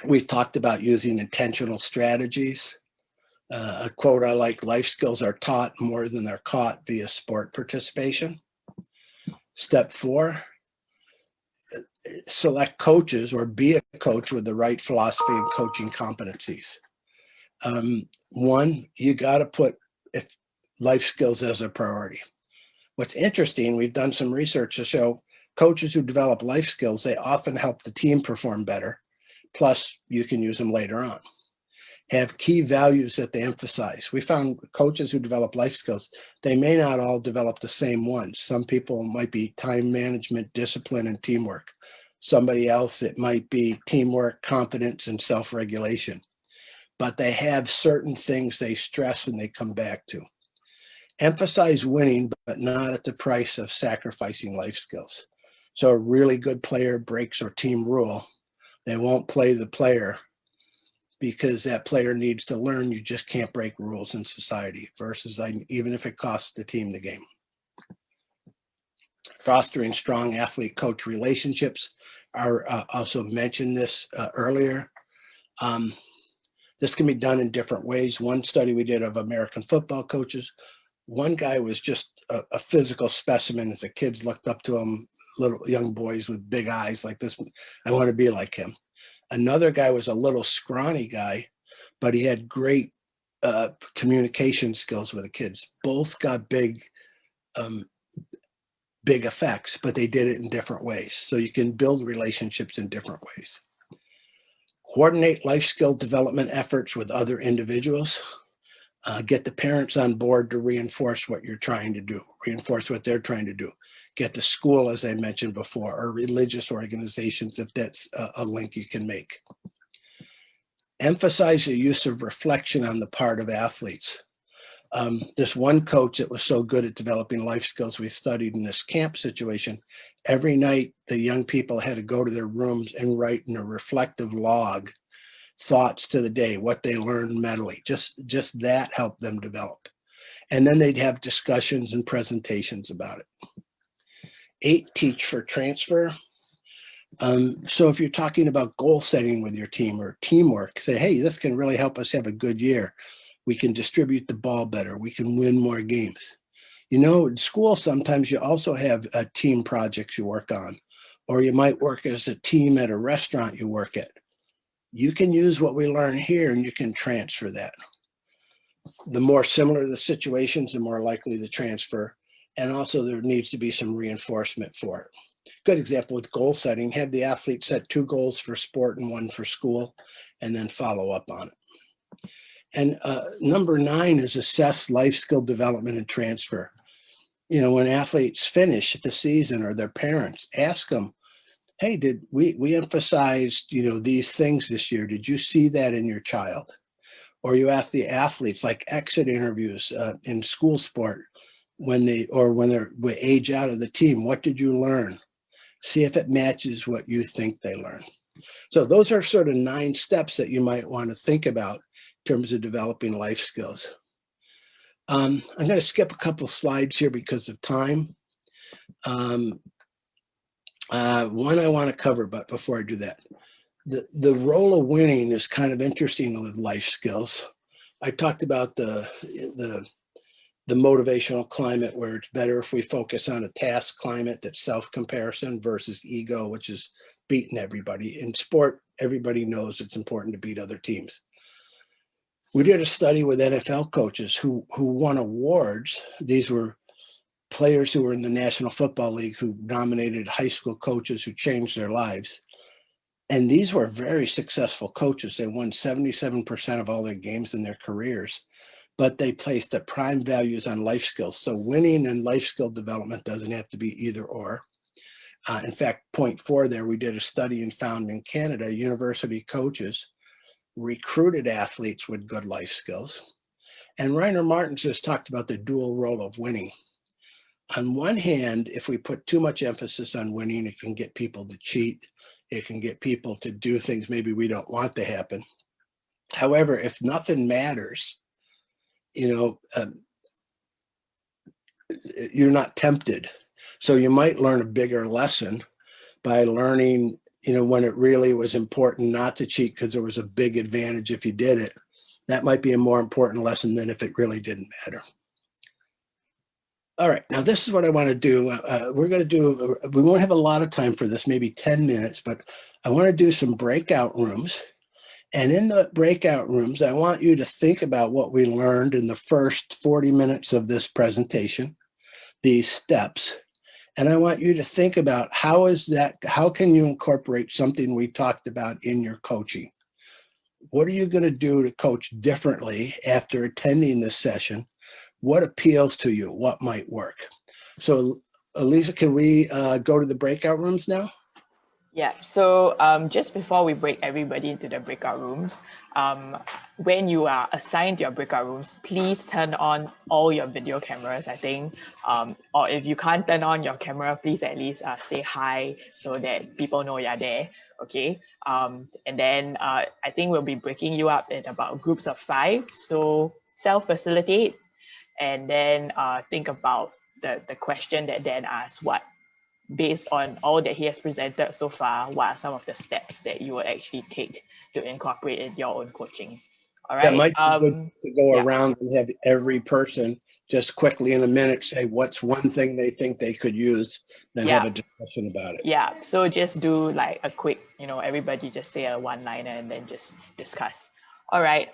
We've talked about using intentional strategies. A quote I like, life skills are taught more than they're caught via sport participation. Step 4, select coaches or be a coach with the right philosophy and coaching competencies. 1, you got to put life skills as a priority. What's interesting, we've done some research to show coaches who develop life skills, they often help the team perform better. Plus, you can use them later on. Have key values that they emphasize. We found coaches who develop life skills, they may not all develop the same ones. Some people might be time management, discipline, and teamwork. Somebody else, it might be teamwork, confidence, and self-regulation. But they have certain things they stress and they come back to. Emphasize winning, but not at the price of sacrificing life skills. So a really good player breaks our team rule, They won't play the player because that player needs to learn you just can't break rules in society versus even if it costs the team the game. Fostering strong athlete-coach relationships. Are also mentioned this earlier. This can be done in different ways. One study we did of American football coaches, one guy was just a physical specimen. As the kids looked up to him, little young boys with big eyes like this, I want to be like him. Another guy was a little scrawny guy, but he had great communication skills with the kids. Both got big effects, but they did it in different ways. So you can build relationships in different ways. Coordinate life skill development efforts with other individuals. Get the parents on board to reinforce what you're trying to do, reinforce what they're trying to do. Get the school, as I mentioned before, or religious organizations, if that's a link you can make. Emphasize the use of reflection on the part of athletes. This one coach that was so good at developing life skills we studied in this camp situation, every night the young people had to go to their rooms and write in a reflective log thoughts to the day, what they learned mentally. Just that helped them develop. And then they'd have discussions and presentations about it. 8, teach for transfer. So if you're talking about goal setting with your team or teamwork, say, hey, this can really help us have a good year. We can distribute the ball better. We can win more games. You know, in school, sometimes you also have team projects you work on, or you might work as a team at a restaurant you work at. You can use what we learn here and you can transfer that. The more similar the situations, the more likely the transfer. And also there needs to be some reinforcement for it. Good example with goal setting, have the athlete set 2 goals for sport and 1 for school, and then follow up on it. And number 9 is assess life skill development and transfer. You know, when athletes finish the season or their parents, ask them, hey, did we emphasized, you know, these things this year? Did you see that in your child? Or you ask the athletes, like exit interviews in school sport, when they're age out of the team, what did you learn? See if it matches what you think they learned. So those are sort of 9 steps that you might want to think about in terms of developing life skills. I'm going to skip a couple slides here because of time. One I want to cover, but before I do that, the role of winning is kind of interesting with life skills. I talked about the motivational climate, where it's better if we focus on a task climate that's self-comparison versus ego, which is beating everybody. In sport, everybody knows it's important to beat other teams. We did a study with NFL coaches who won awards. These were players who were in the National Football League who nominated high school coaches who changed their lives. And these were very successful coaches. They won 77% of all their games in their careers, but they placed the prime values on life skills. So winning and life skill development doesn't have to be either or. In fact, point 4 there, we did a study and found in Canada, university coaches recruited athletes with good life skills. And Rainer Martins just talked about the dual role of winning. On one hand, if we put too much emphasis on winning, it can get people to cheat. It can get people to do things maybe we don't want to happen. However, if nothing matters, you know, you're not tempted. So you might learn a bigger lesson by learning, you know, when it really was important not to cheat because there was a big advantage if you did it. That might be a more important lesson than if it really didn't matter. All right, now this is what I want to do. We won't have a lot of time for this, maybe 10 minutes, but I want to do some breakout rooms. And in the breakout rooms, I want you to think about what we learned in the first 40 minutes of this presentation, these steps. And I want you to think about how can you incorporate something we talked about in your coaching? What are you going to do to coach differently after attending this session? What appeals to you? What might work? So, Elisa, can we go to the breakout rooms now? Yeah, so just before we break everybody into the breakout rooms, when you are assigned your breakout rooms, please turn on all your video cameras, I think. Or if you can't turn on your camera, please at least say hi so that people know you're there, okay? And then I think we'll be breaking you up in about groups of 5. So self-facilitate and then think about the question that Dan asked, based on all that he has presented so far, what are some of the steps that you will actually take to incorporate in your own coaching? All That right. might be good to go Yeah. around and have every person just quickly in a minute say what's one thing they think they could use, then have a discussion about it. Yeah. So just do like a quick, everybody just say a one-liner and then just discuss. All right.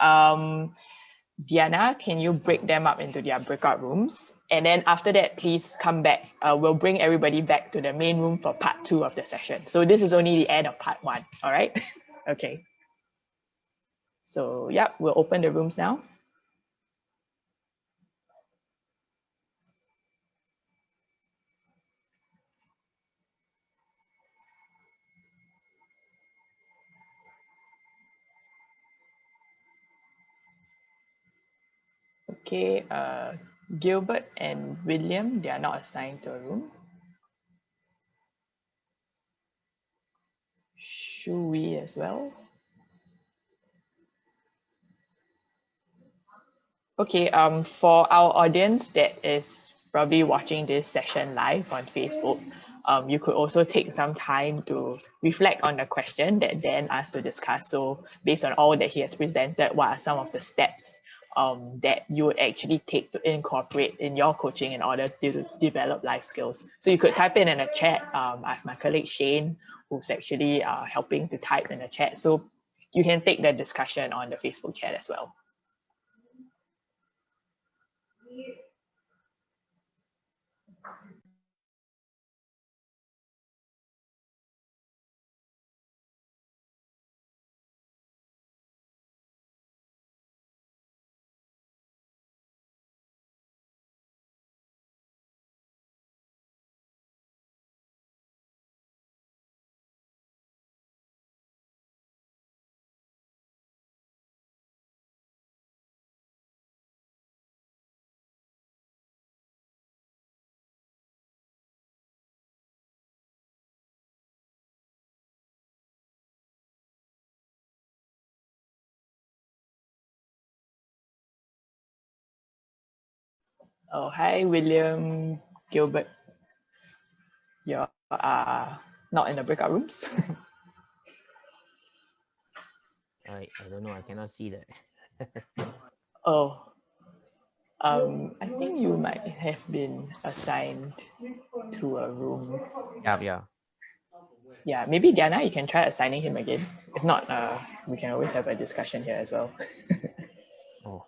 Diana, can you break them up into their breakout rooms? And then after that, please come back. We'll bring everybody back to the main room for part 2 of the session. So this is only the end of part 1. All right. Okay. So yeah, we'll open the rooms now. Okay, Gilbert and William, they are not assigned to a room. Shui as well. Okay, for our audience that is probably watching this session live on Facebook, you could also take some time to reflect on the question that Dan asked to discuss. So based on all that he has presented, what are some of the steps that you would actually take to incorporate in your coaching in order to develop life skills? So you could type in the chat. I have my colleague Shane, who's actually helping to type in the chat. So you can take the discussion on the Facebook chat as well. Oh, hi, William, Gilbert. You are not in the breakout rooms. I don't know. I cannot see that. Oh, I think you might have been assigned to a room. Yeah. Yeah, maybe Diana, you can try assigning him again. If not, we can always have a discussion here as well. Oh.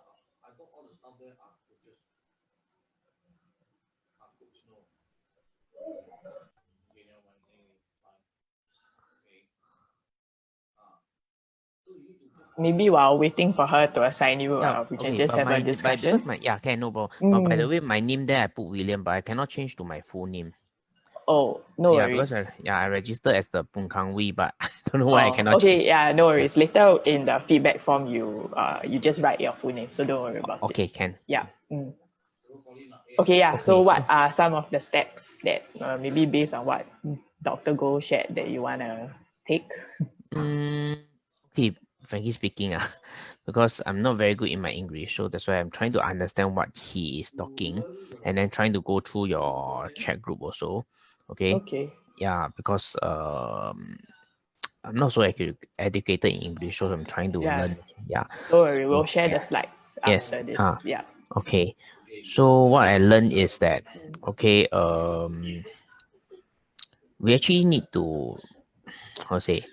Maybe while waiting for her to assign you, we can just have a discussion. Because no problem. But by the way, my name there I put William, but I cannot change to my full name. Oh, no Yeah, worries. because I registered as the Pung Kang Wee, but I don't know why I cannot Okay, change. yeah, no worries. Later in the feedback form, you just write your full name, so don't worry about it. Okay, can. Yeah. Okay, yeah. Okay, So what are some of the steps that maybe based on what Dr. Goh shared that you want to take? Okay, frankly speaking, because I'm not very good in my English, so that's why I'm trying to understand what he is talking and then trying to go through your chat group also. Okay. Yeah, because I'm not so educated in English, so I'm trying to learn. Yeah. Don't worry, we'll share the slides after this. Yeah. Okay. So what I learned is that okay, we actually need to how to say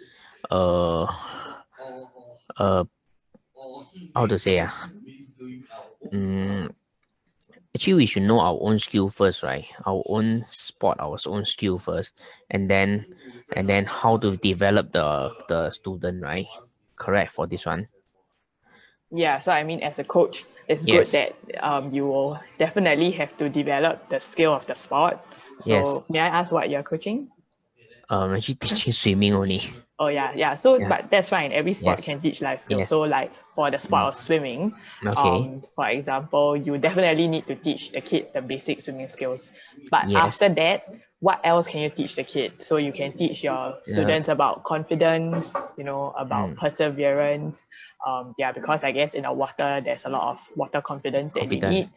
actually we should know our own skill first, right? Our own spot, our own skill first, and then how to develop the student, right? Correct for this one. Yeah, so I mean, as a coach, it's Yes. good that you will definitely have to develop the skill of the sport. So may I ask what you're coaching? Actually teaching swimming only. Oh yeah. So Yeah. but that's fine. Every sport Yes. can teach life skills. Yes. So like for the sport of swimming, Okay. for example, you definitely need to teach the kid the basic swimming skills. But Yes. after that, what else can you teach the kid? So you can teach your students about confidence, about perseverance. Because I guess in the water there's a lot of water confidence that they need,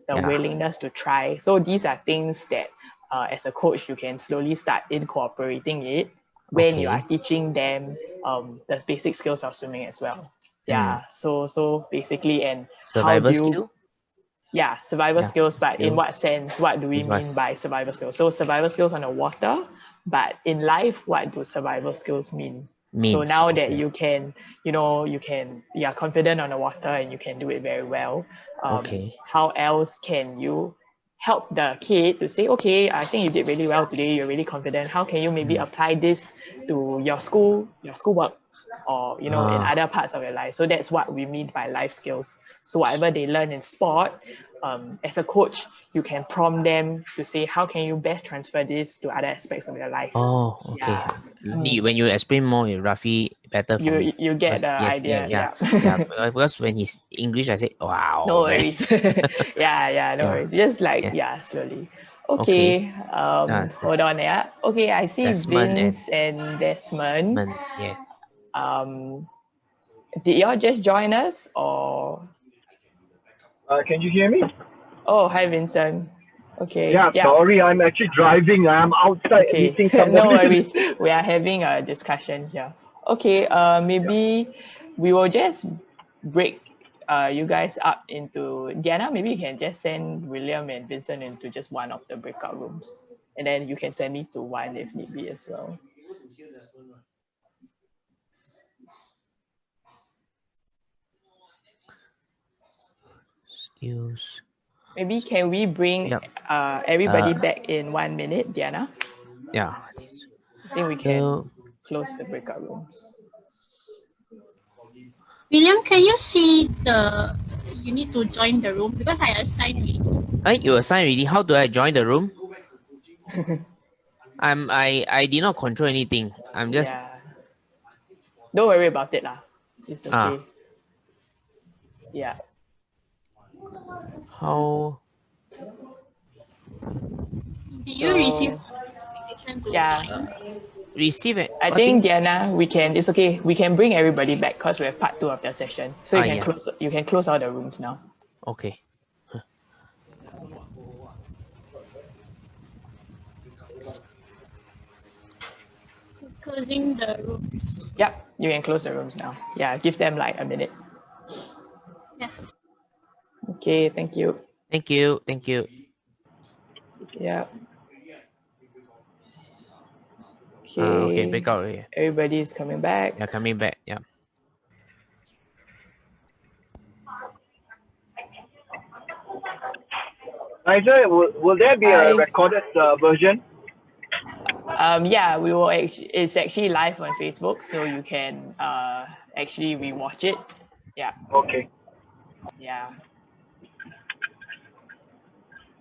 the willingness to try. So these are things that as a coach you can slowly start incorporating it when you are teaching them the basic skills of swimming as well. Yeah. So basically, and how Survival do you skill? survival skills, but in Skill. what sense? What do we mean by survival skills? So survival skills on the water, but in life, what do survival skills mean? So now that you can, you are confident on the water and you can do it very well. How else can you help the kid to say, okay, I think you did really well today. You're really confident. How can you maybe apply this to your schoolwork, or in other parts of your life? So that's what we mean by life skills. So whatever they learn in sport, as a coach, you can prompt them to say, how can you best transfer this to other aspects of your life? Oh, okay. Yeah. When you explain more, roughly better for me. You get the idea. Yeah. Because when he's English, I say, wow. No worries. No worries. Just like, slowly. Okay. Hold on. Yeah. Okay. I see Desmond Vince and Desmond. Yeah. Did y'all just join us or? Can you hear me? Oh, hi, Vincent. Okay. Yeah, sorry, I'm actually driving. I'm outside meeting somebody. No worries. We are having a discussion here. Okay. Maybe we will just break you guys up into Diana. Maybe you can just send William and Vincent into just one of the breakout rooms, and then you can send me to one if need be as well. Skills. Maybe can we bring everybody back in 1 minute, Diana? Yeah. I think we can close the breakout rooms. William, can you see you need to join the room because I assigned already. You assigned already? How do I join the room? I did not control anything. I'm just. Don't worry about it lah. It's okay. Yeah. How? Did you receive notification to join? Receive it. I think Diana, it's okay. We can bring everybody back because we have part 2 of the session. So you can close all the rooms now. Okay. Closing the rooms. Yep, you can close the rooms now. Yeah, give them like a minute. Yeah. Okay, thank you. Thank you. Thank you. Yeah. Okay. Break out already. Everybody is coming back. Yeah, coming back. Yeah. Liza, will there be a recorded version? Yeah, we will. It's actually live on Facebook, so you can actually rewatch it. Yeah. Okay. Yeah.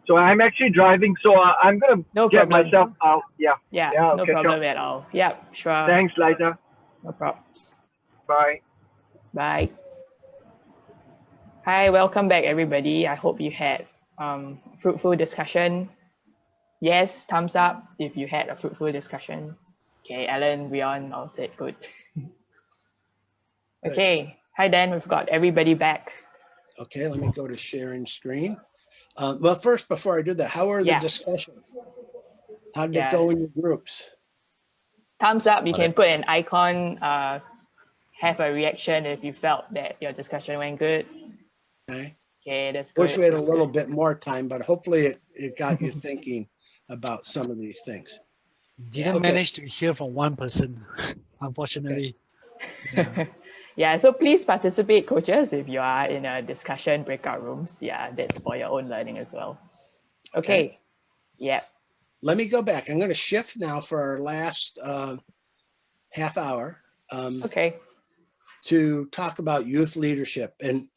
So I'm actually driving, so I'm gonna get myself out. Yeah. No problem at all. Yeah, sure. Thanks, Liza. No problems. Bye. Bye. Hi, welcome back, everybody. I hope you had fruitful discussion. Yes, thumbs up if you had a fruitful discussion. Okay, Alan, Rion, all said good. Okay, hi Dan, we've got everybody back. Okay, let me go to sharing screen. Well, first, before I do that, how are the discussions? How did it go in your groups? Thumbs up, you can put an icon, have a reaction if you felt that your discussion went good. Okay, that's good. Wish we had a little bit more time, but hopefully it got you thinking about some of these things. Didn't manage to hear from one person, unfortunately. Yeah. So please participate, coaches, if you are in a discussion breakout rooms. Yeah, that's for your own learning as well. Okay. Yeah. Let me go back. I'm going to shift now for our last half hour. To talk about youth leadership. And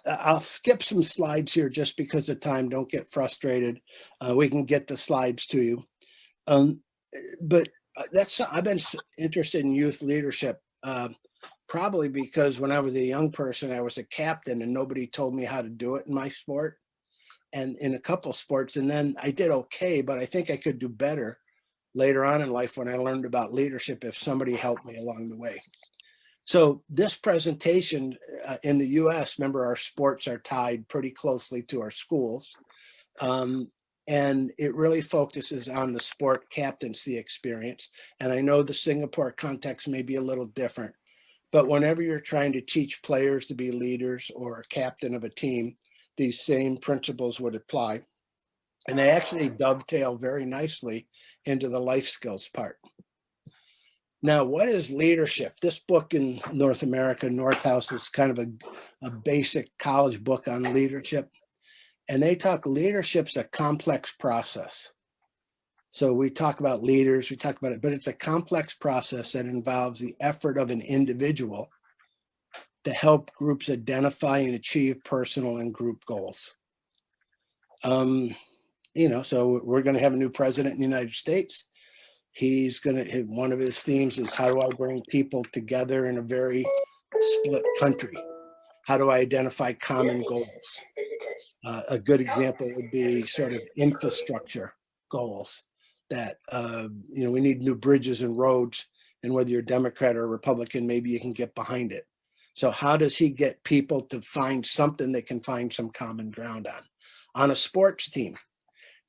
I'll skip some slides here just because of time. Don't get frustrated. We can get the slides to you. But I've been interested in youth leadership, probably because when I was a young person, I was a captain and nobody told me how to do it in my sport and in a couple sports. And then I did okay, but I think I could do better later on in life when I learned about leadership if somebody helped me along the way. So this presentation in the US, remember our sports are tied pretty closely to our schools. And it really focuses on the sport captaincy experience. And I know the Singapore context may be a little different, but whenever you're trying to teach players to be leaders or a captain of a team, these same principles would apply. And they actually dovetail very nicely into the life skills part. Now, what is leadership? This book in North America, Northhouse, is kind of a basic college book on leadership. And they talk leadership's a complex process. So we talk about leaders, we talk about it, but it's a complex process that involves the effort of an individual to help groups identify and achieve personal and group goals. So we're going to have a new president in the United States. He's going to, one of his themes is, how do I bring people together in a very split country? How do I identify common goals? A good example would be sort of infrastructure goals that, we need new bridges and roads, and whether you're Democrat or Republican, maybe you can get behind it. So how does he get people to find something they can find some common ground on? On a sports team,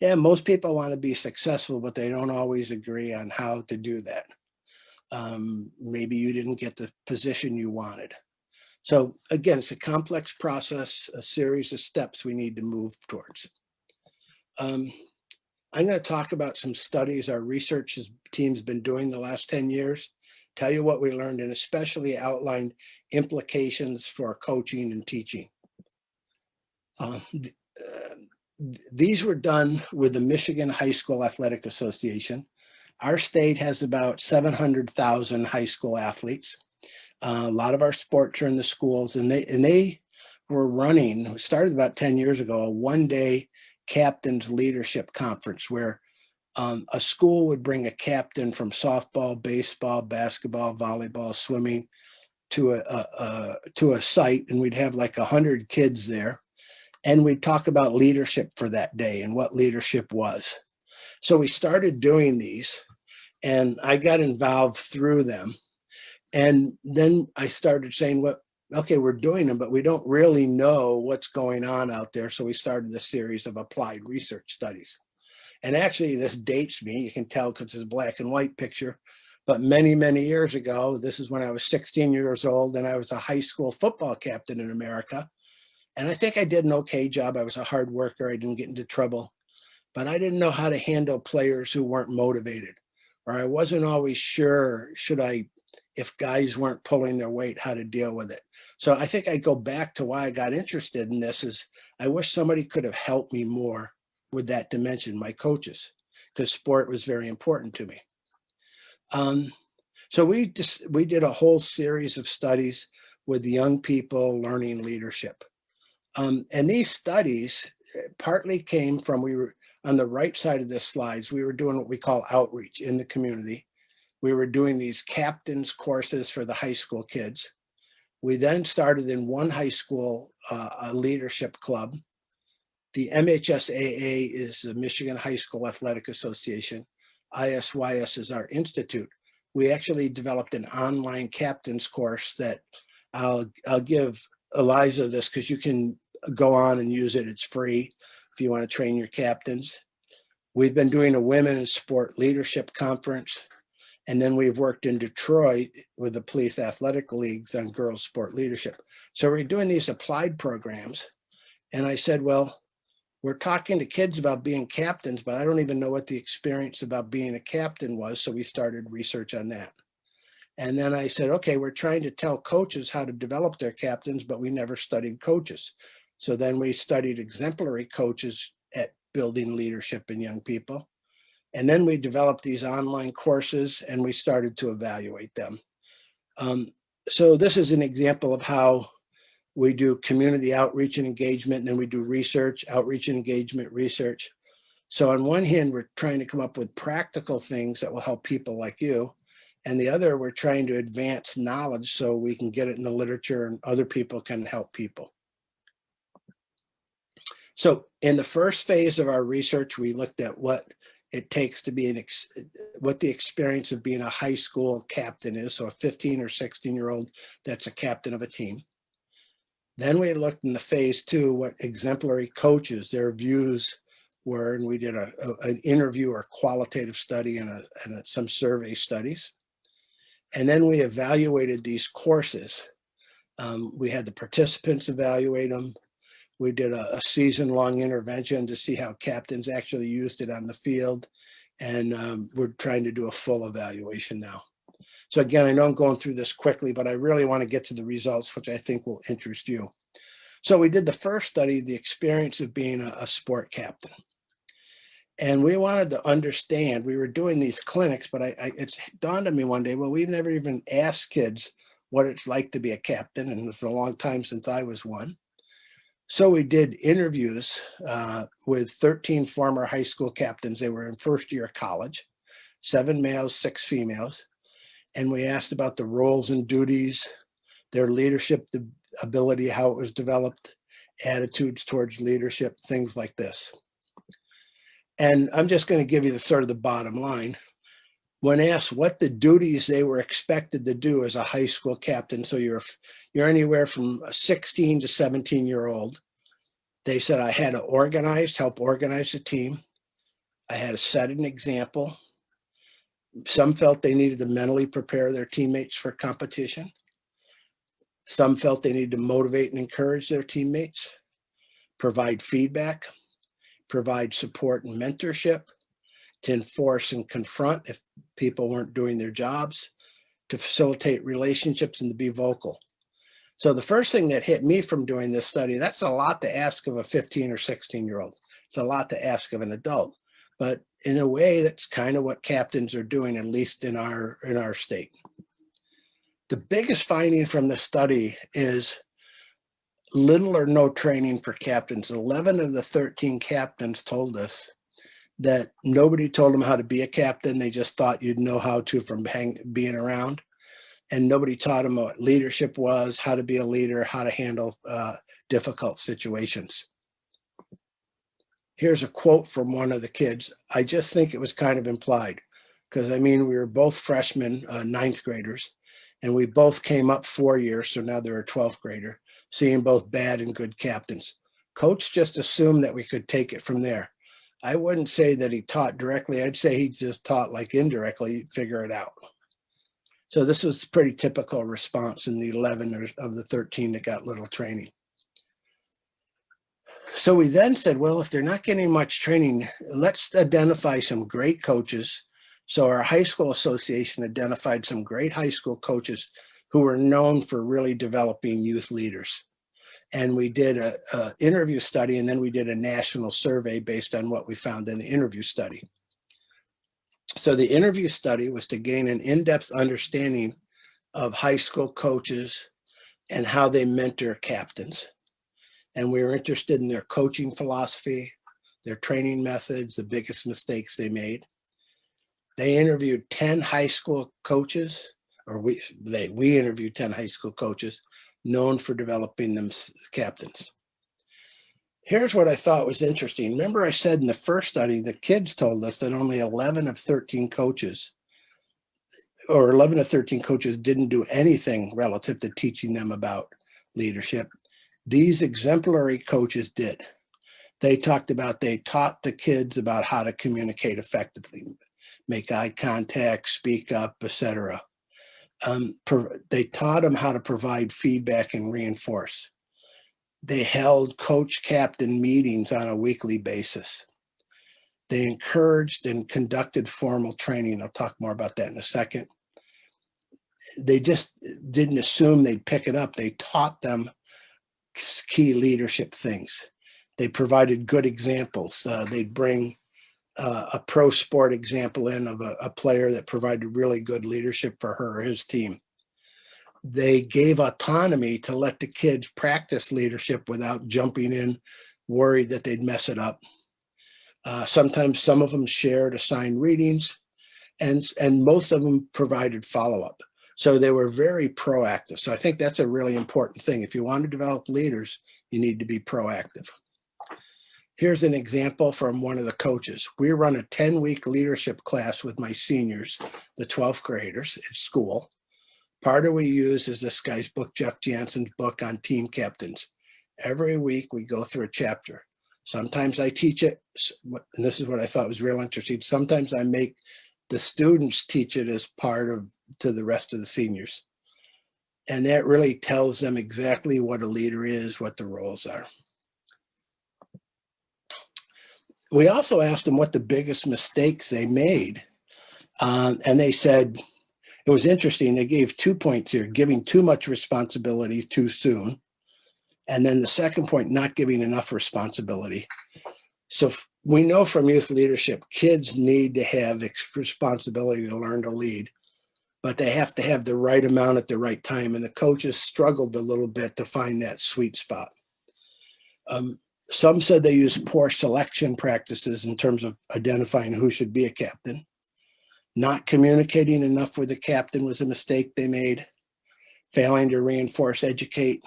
yeah, most people want to be successful, but they don't always agree on how to do that. Maybe you didn't get the position you wanted. So again, it's a complex process, a series of steps we need to move towards. I'm going to talk about some studies our research team's been doing the last 10 years, tell you what we learned, and especially outline implications for coaching and teaching. These were done with the Michigan High School Athletic Association. Our state has about 700,000 high school athletes. A lot of our sports are in the schools, and they were running, started about 10 years ago, a one-day captain's leadership conference where a school would bring a captain from softball, baseball, basketball, volleyball, swimming to a site, and we'd have like 100 kids there, and we'd talk about leadership for that day and what leadership was. So we started doing these, and I got involved through them. And then I started saying, well, okay, we're doing them, but we don't really know what's going on out there. So we started a series of applied research studies. And actually, this dates me. You can tell because it's a black and white picture. But many, many years ago, this is when I was 16 years old, and I was a high school football captain in America. And I think I did an okay job. I was a hard worker. I didn't get into trouble. But I didn't know how to handle players who weren't motivated. Or I wasn't always sure, if guys weren't pulling their weight, how to deal with it. So I think I go back to why I got interested in this is I wish somebody could have helped me more with that dimension, my coaches, because sport was very important to me. So we did a whole series of studies with young people learning leadership. And these studies partly came from, we were on the right side of the slides, we were doing what we call outreach in the community. We were doing these captains courses for the high school kids. We then started in one high school, a leadership club. The MHSAA is the Michigan High School Athletic Association. ISYS is our institute. We actually developed an online captains course that I'll give Eliza this because you can go on and use it. It's free if you want to train your captains. We've been doing a women in sport leadership conference. And then we've worked in Detroit with the police athletic leagues on girls sport leadership. So we're doing these applied programs. And I said, well, we're talking to kids about being captains, but I don't even know what the experience about being a captain was. So we started research on that. And then I said, okay, we're trying to tell coaches how to develop their captains, but we never studied coaches. So then we studied exemplary coaches at building leadership in young people. And then we developed these online courses and we started to evaluate them. So this is an example of how we do community outreach and engagement, and then we do research, outreach and engagement, research. So on one hand, we're trying to come up with practical things that will help people like you. And the other, we're trying to advance knowledge so we can get it in the literature and other people can help people. So in the first phase of our research, we looked at what it takes to be what the experience of being a high school captain is. So a 15 or 16-year-old that's a captain of a team. Then we looked in the phase 2, what exemplary coaches, their views were, and we did an interview or qualitative study and some survey studies. And then we evaluated these courses. We had the participants evaluate them. We did a season-long intervention to see how captains actually used it on the field. And we're trying to do a full evaluation now. So again, I know I'm going through this quickly, but I really want to get to the results, which I think will interest you. So we did the first study, the experience of being a sport captain. And we wanted to understand, we were doing these clinics, but it's dawned on me one day, well, we've never even asked kids what it's like to be a captain. And it's a long time since I was one. So we did interviews with 13 former high school captains. They were in first year of college, 7 males, 6 females. And we asked about the roles and duties, their leadership ability, how it was developed, attitudes towards leadership, things like this. And I'm just going to give you the sort of the bottom line. When asked what the duties they were expected to do as a high school captain, so you're anywhere from a 16 to 17-year-old, they said, I had to help organize the team. I had to set an example. Some felt they needed to mentally prepare their teammates for competition. Some felt they needed to motivate and encourage their teammates, provide feedback, provide support and mentorship, to enforce and confront if people weren't doing their jobs, to facilitate relationships and to be vocal. So the first thing that hit me from doing this study, that's a lot to ask of a 15 or 16-year-old. It's a lot to ask of an adult, but in a way, that's kind of what captains are doing, at least in our state. The biggest finding from the study is little or no training for captains. 11 of the 13 captains told us that nobody told them how to be a captain. They just thought you'd know how to from being around. And nobody taught them what leadership was, how to be a leader, how to handle difficult situations. Here's a quote from one of the kids. I just think it was kind of implied because, I mean, we were both freshmen, 9th graders, and we both came up 4 years, so now they're a 12th grader, seeing both bad and good captains. Coach just assumed that we could take it from there. I wouldn't say that he taught directly. I'd say he just taught like indirectly, figure it out. So this was a pretty typical response in the 11 of the 13 that got little training. So we then said, well, if they're not getting much training, let's identify some great coaches. So our high school association identified some great high school coaches who were known for really developing youth leaders. And we did an interview study, and then we did a national survey based on what we found in the interview study. So the interview study was to gain an in-depth understanding of high school coaches and how they mentor captains. And we were interested in their coaching philosophy, their training methods, the biggest mistakes they made. They interviewed 10 high school coaches, or we interviewed 10 high school coaches known for developing them captains. Here's what I thought was interesting. Remember I said in the first study, the kids told us that only 11 of 13 coaches, or 11 of 13 coaches didn't do anything relative to teaching them about leadership. These exemplary coaches did. They taught the kids about how to communicate effectively, make eye contact, speak up, etc. They taught them how to provide feedback and reinforce. They held coach-captain meetings on a weekly basis. They encouraged and conducted formal training. I'll talk more about that in a second. They just didn't assume they'd pick it up. They taught them key leadership things. They provided good examples. They'd bring a pro sport example in of a player that provided really good leadership for her or his team. They gave autonomy to let the kids practice leadership without jumping in, worried that they'd mess it up. Sometimes some of them shared assigned readings, and most of them provided follow-up. So they were very proactive. So I think that's a really important thing. If you want to develop leaders, you need to be proactive. Here's an example from one of the coaches. We run a 10-week leadership class with my seniors, the 12th graders at school. Part of what we use is this guy's book, Jeff Jansen's book on team captains. Every week we go through a chapter. Sometimes I teach it, and this is what I thought was real interesting. Sometimes I make the students teach it as part of to the rest of the seniors. And that really tells them exactly what a leader is, what the roles are. We also asked them what the biggest mistakes they made. And they said, it was interesting, they gave 2 points here: giving too much responsibility too soon. And then the second point, not giving enough responsibility. So we know from youth leadership, kids need to have responsibility to learn to lead, but they have to have the right amount at the right time. And the coaches struggled a little bit to find that sweet spot. Some said they used poor selection practices in terms of identifying who should be a captain. Not communicating enough with the captain was a mistake they made. Failing to reinforce, educate.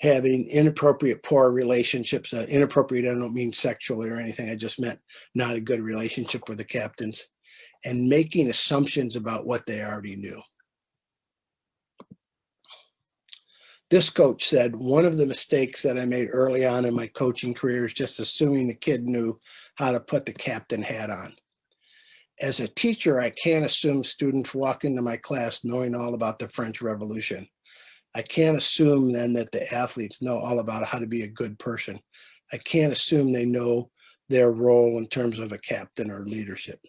Having inappropriate, poor relationships. Inappropriate, I don't mean sexually or anything. I just meant not a good relationship with the captains. And making assumptions about what they already knew. This coach said, one of the mistakes that I made early on in my coaching career is just assuming the kid knew how to put the captain hat on. As a teacher, I can't assume students walk into my class knowing all about the French Revolution. I can't assume then that the athletes know all about how to be a good person. I can't assume they know their role in terms of a captain or leadership.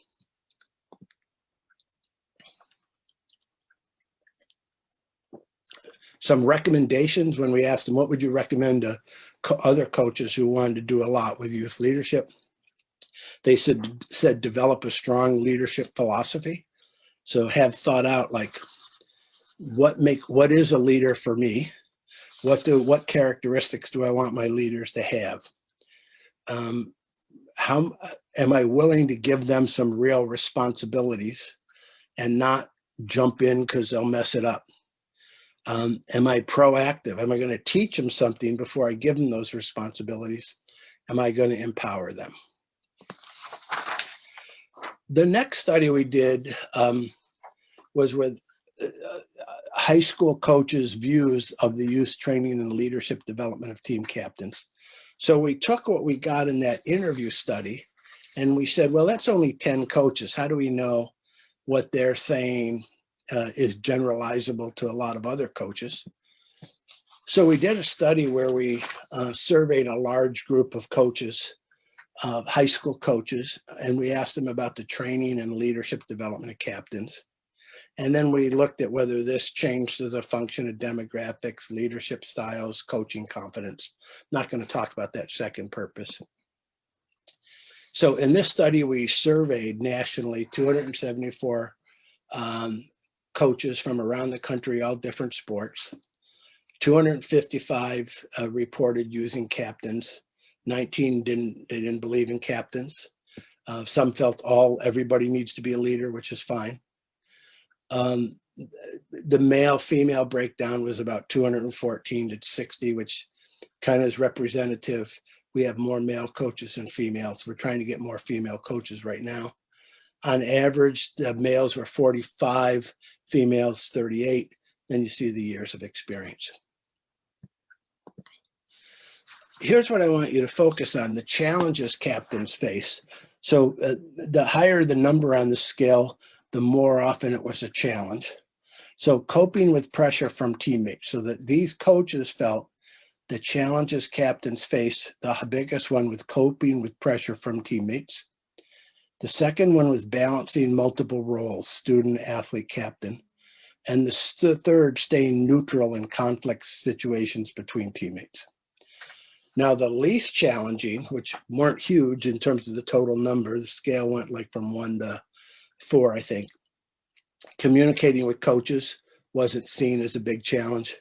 Some recommendations when we asked them, what would you recommend to other coaches who wanted to do a lot with youth leadership? They said develop a strong leadership philosophy. So have thought out, like, what is a leader for me? What characteristics do I want my leaders to have? How am I willing to give them some real responsibilities and not jump in because they'll mess it up? Am I proactive? Am I going to teach them something before I give them those responsibilities? Am I going to empower them? The next study we did was with high school coaches' views of the youth training and leadership development of team captains. So we took what we got in that interview study and we said, well, that's only 10 coaches. How do we know what they're saying is generalizable to a lot of other coaches? So we did a study where we surveyed a large group of coaches, high school coaches, and we asked them about the training and leadership development of captains. And then we looked at whether this changed as a function of demographics, leadership styles, coaching confidence. I'm not going to talk about that second purpose. So in this study, we surveyed nationally 274 coaches from around the country, all different sports. 255 reported using captains. 19 didn't believe in captains. Some felt everybody needs to be a leader, which is fine. The male-female breakdown was about 214 to 60, which kind of is representative. We have more male coaches than females. We're trying to get more female coaches right now. On average, the males were 45, females 38. Then you see the years of experience. Here's what I want you to focus on: the challenges captains face. So the higher the number on the scale, the more often it was a challenge. So coping with pressure from teammates. So that these coaches felt the challenges captains face, the biggest one was coping with pressure from teammates. The second one was balancing multiple roles, student, athlete, captain. And the third, staying neutral in conflict situations between teammates. Now, the least challenging, which weren't huge in terms of the total number, the scale went like from 1 to 4, I think. Communicating with coaches wasn't seen as a big challenge.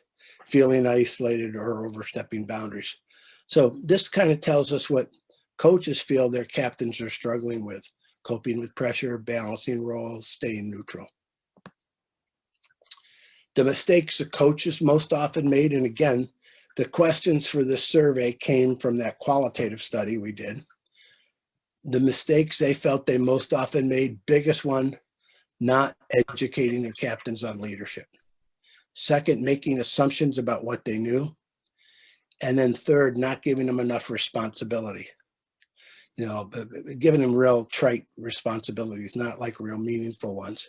Feeling isolated or overstepping boundaries. So this kind of tells us what coaches feel their captains are struggling with: coping with pressure, balancing roles, staying neutral. The mistakes the coaches most often made, and again, the questions for this survey came from that qualitative study we did. The mistakes they felt they most often made: biggest one, not educating their captains on leadership. Second, making assumptions about what they knew. And then third, not giving them enough responsibility. Giving them real trite responsibilities, not like real meaningful ones.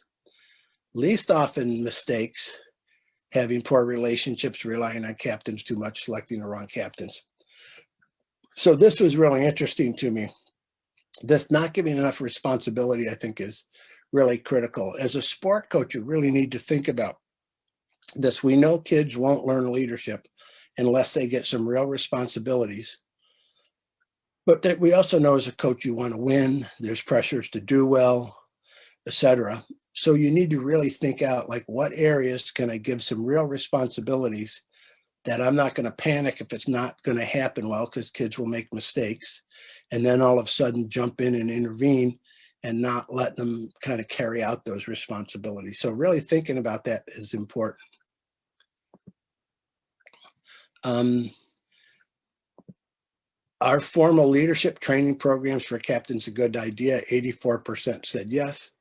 Least often mistakes: having poor relationships, relying on captains too much, selecting the wrong captains. So this was really interesting to me. This not giving enough responsibility, I think, is really critical. As a sport coach, you really need to think about this. We know kids won't learn leadership unless they get some real responsibilities. But that we also know as a coach, you want to win, there's pressures to do well, etc. So you need to really think out, like, what areas can I give some real responsibilities that I'm not going to panic if it's not going to happen well, because kids will make mistakes, and then all of a sudden jump in and intervene and not let them kind of carry out those responsibilities. So really thinking about that is important. Our formal leadership training programs for captains a good idea? 84% said yes.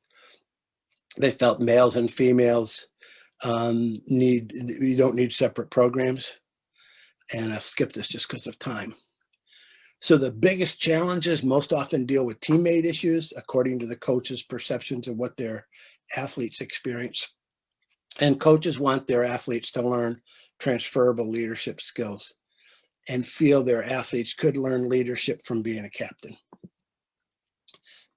They felt males and females you don't need separate programs. And I'll skip this just because of time. So the biggest challenges most often deal with teammate issues, according to the coaches' perceptions of what their athletes experience. And coaches want their athletes to learn transferable leadership skills and feel their athletes could learn leadership from being a captain.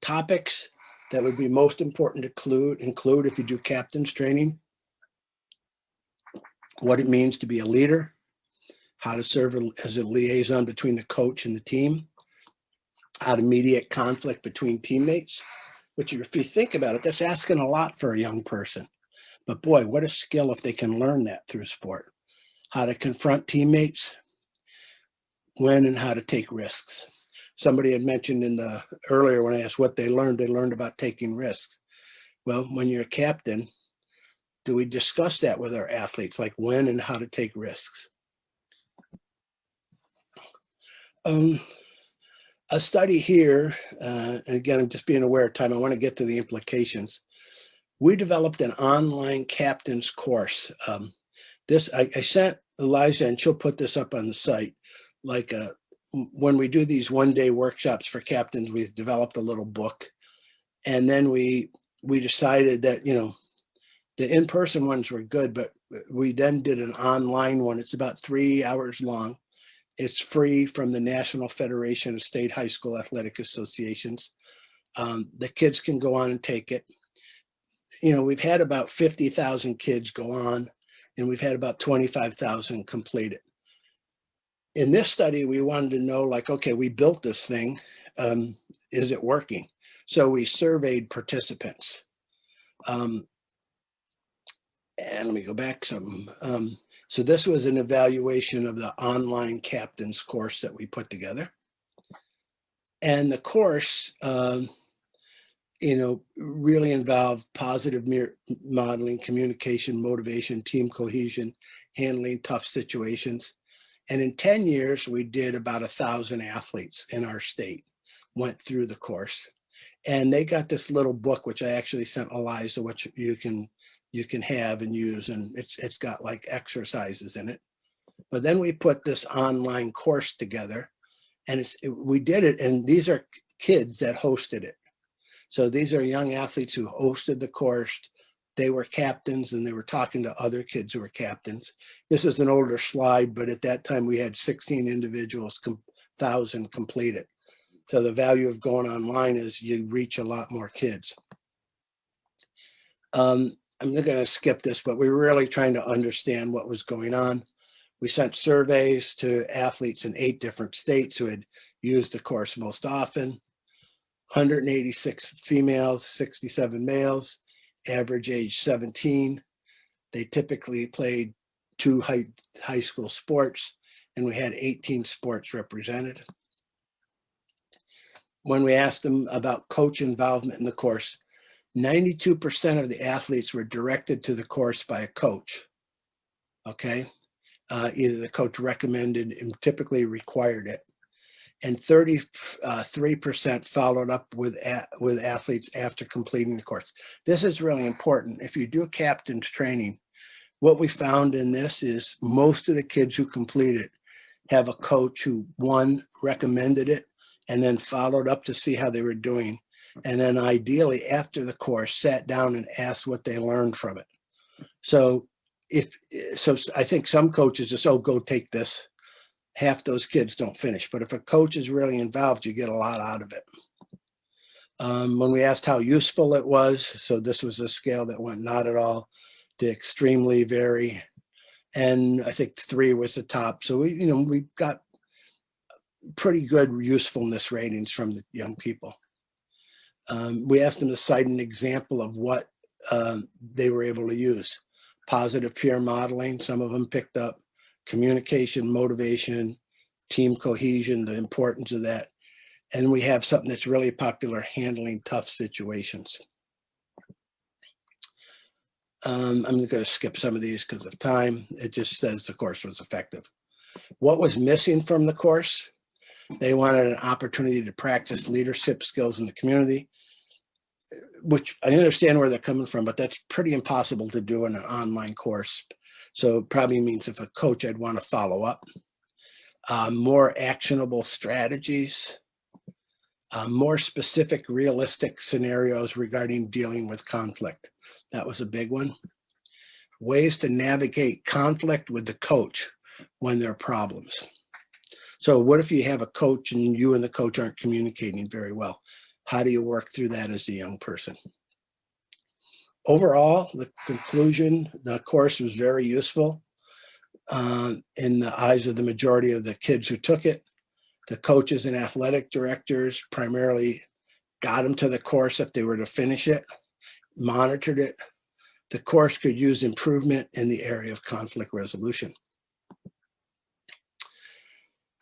Topics that would be most important to include if you do captain's training: what it means to be a leader, how to serve as a liaison between the coach and the team, how to mediate conflict between teammates, which, if you think about it, that's asking a lot for a young person. But boy, what a skill if they can learn that through sport. How to confront teammates, when and how to take risks. Somebody had mentioned earlier when I asked what they learned about taking risks. Well, when you're a captain, do we discuss that with our athletes, like when and how to take risks? A study here, and again, I'm just being aware of time, I want to get to the implications. We developed an online captain's course. I sent Eliza, and she'll put this up on the site. Like when we do these one-day workshops for captains, we've developed a little book. And then we decided that, the in-person ones were good, but we then did an online one. It's about 3 hours long. It's free from the National Federation of State High School Athletic Associations. The kids can go on and take it. We've had about 50,000 kids go on, and we've had about 25,000 complete it. In this study, we wanted to know, like, okay, we built this thing. Is it working? So we surveyed participants. And let me go back some. So this was an evaluation of the online captain's course that we put together. And the course, really involved positive modeling, communication, motivation, team cohesion, handling tough situations. And in 10 years, we did about 1,000 athletes in our state went through the course. And they got this little book, which I actually sent Eliza, which you can have and use, and it's got like exercises in it. But then we put this online course together, and we did it, and these are kids that hosted it. So these are young athletes who hosted the course. They were captains, and they were talking to other kids who were captains. This is an older slide, but at that time we had 16 individuals, 1,000 completed. So the value of going online is you reach a lot more kids. I'm not going to skip this, but we were really trying to understand what was going on. We sent surveys to athletes in 8 different states who had used the course most often. 186 females, 67 males, average age 17. They typically played 2 high school sports, and we had 18 sports represented. when we asked them about coach involvement in the course, 92% of the athletes were directed to the course by a coach. Okay. Either the coach recommended and typically required it. And 33% followed up with athletes after completing the course. This is really important. If you do captain's training, what we found in this is most of the kids who complete it have a coach who, one, recommended it and then followed up to see how they were doing. And then ideally after the course sat down and asked what they learned from it. So I think some coaches just, oh, go take this. Half those kids don't finish. But if a coach is really involved, you get a lot out of it. When we asked how useful it was, so this was a scale that went not at all to extremely very. And I think 3 was the top. So we got pretty good usefulness ratings from the young people. We asked them to cite an example of what they were able to use. Positive peer modeling, some of them picked up. Communication, motivation, team cohesion, the importance of that. And we have something that's really popular, handling tough situations. I'm going to skip some of these because of time. It just says the course was effective. What was missing from the course? They wanted an opportunity to practice leadership skills in the community, which I understand where they're coming from, but that's pretty impossible to do in an online course. So it probably means if a coach, I'd want to follow up. More actionable strategies, more specific, realistic scenarios regarding dealing with conflict. That was a big one. Ways to navigate conflict with the coach when there are problems. So what if you have a coach and you and the coach aren't communicating very well? How do you work through that as a young person? Overall, the conclusion, the course was very useful in the eyes of the majority of the kids who took it. The coaches and athletic directors primarily got them to the course if they were to finish it, monitored it. The course could use improvement in the area of conflict resolution.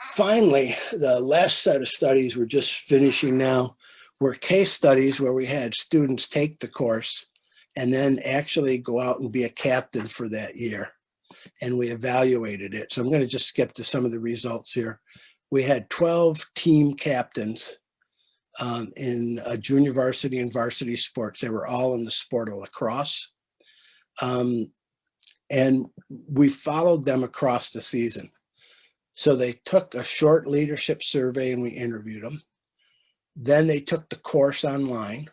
Finally, the last set of studies we're just finishing now were case studies where we had students take the course and then actually go out and be a captain for that year. And we evaluated it. So I'm going to just skip to some of the results here. We had 12 team captains in junior varsity and varsity sports. They were all in the sport of lacrosse. And we followed them across the season. So they took a short leadership survey and we interviewed them. Then they took the course online.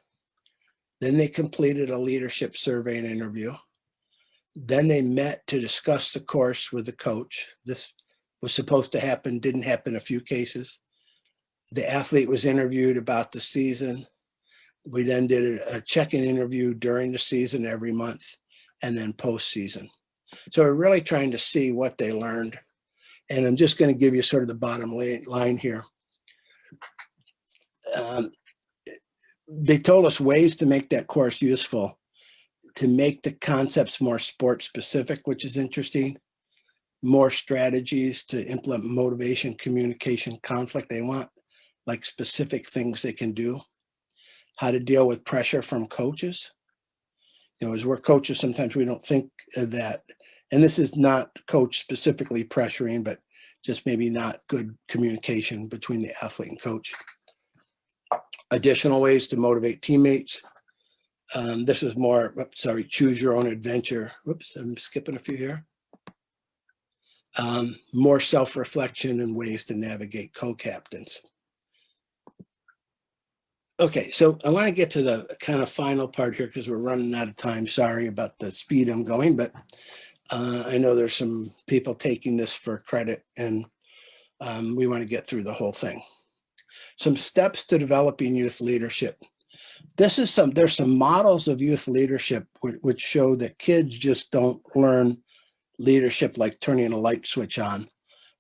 Then they completed a leadership survey and interview. Then they met to discuss the course with the coach. This was supposed to happen, didn't happen in a few cases. The athlete was interviewed about the season. We then did a check-in interview during the season every month and then post-season. So we're really trying to see what they learned. And I'm just going to give you sort of the bottom line here. They told us ways to make that course useful, to make the concepts more sport specific, which is interesting, more strategies to implement motivation, communication, conflict. They want like specific things they can do, how to deal with pressure from coaches. As we're coaches, sometimes we don't think of that. And this is not coach specifically pressuring, but just maybe not good communication between the athlete and coach. Additional ways to motivate teammates. This is more, choose your own adventure. Whoops, I'm skipping a few here. More self-reflection and ways to navigate co-captains. Okay, so I want to get to the kind of final part here because we're running out of time. Sorry about the speed I'm going, but I know there's some people taking this for credit and we want to get through the whole thing. Some steps to developing youth leadership. There's some models of youth leadership which show that kids just don't learn leadership like turning a light switch on.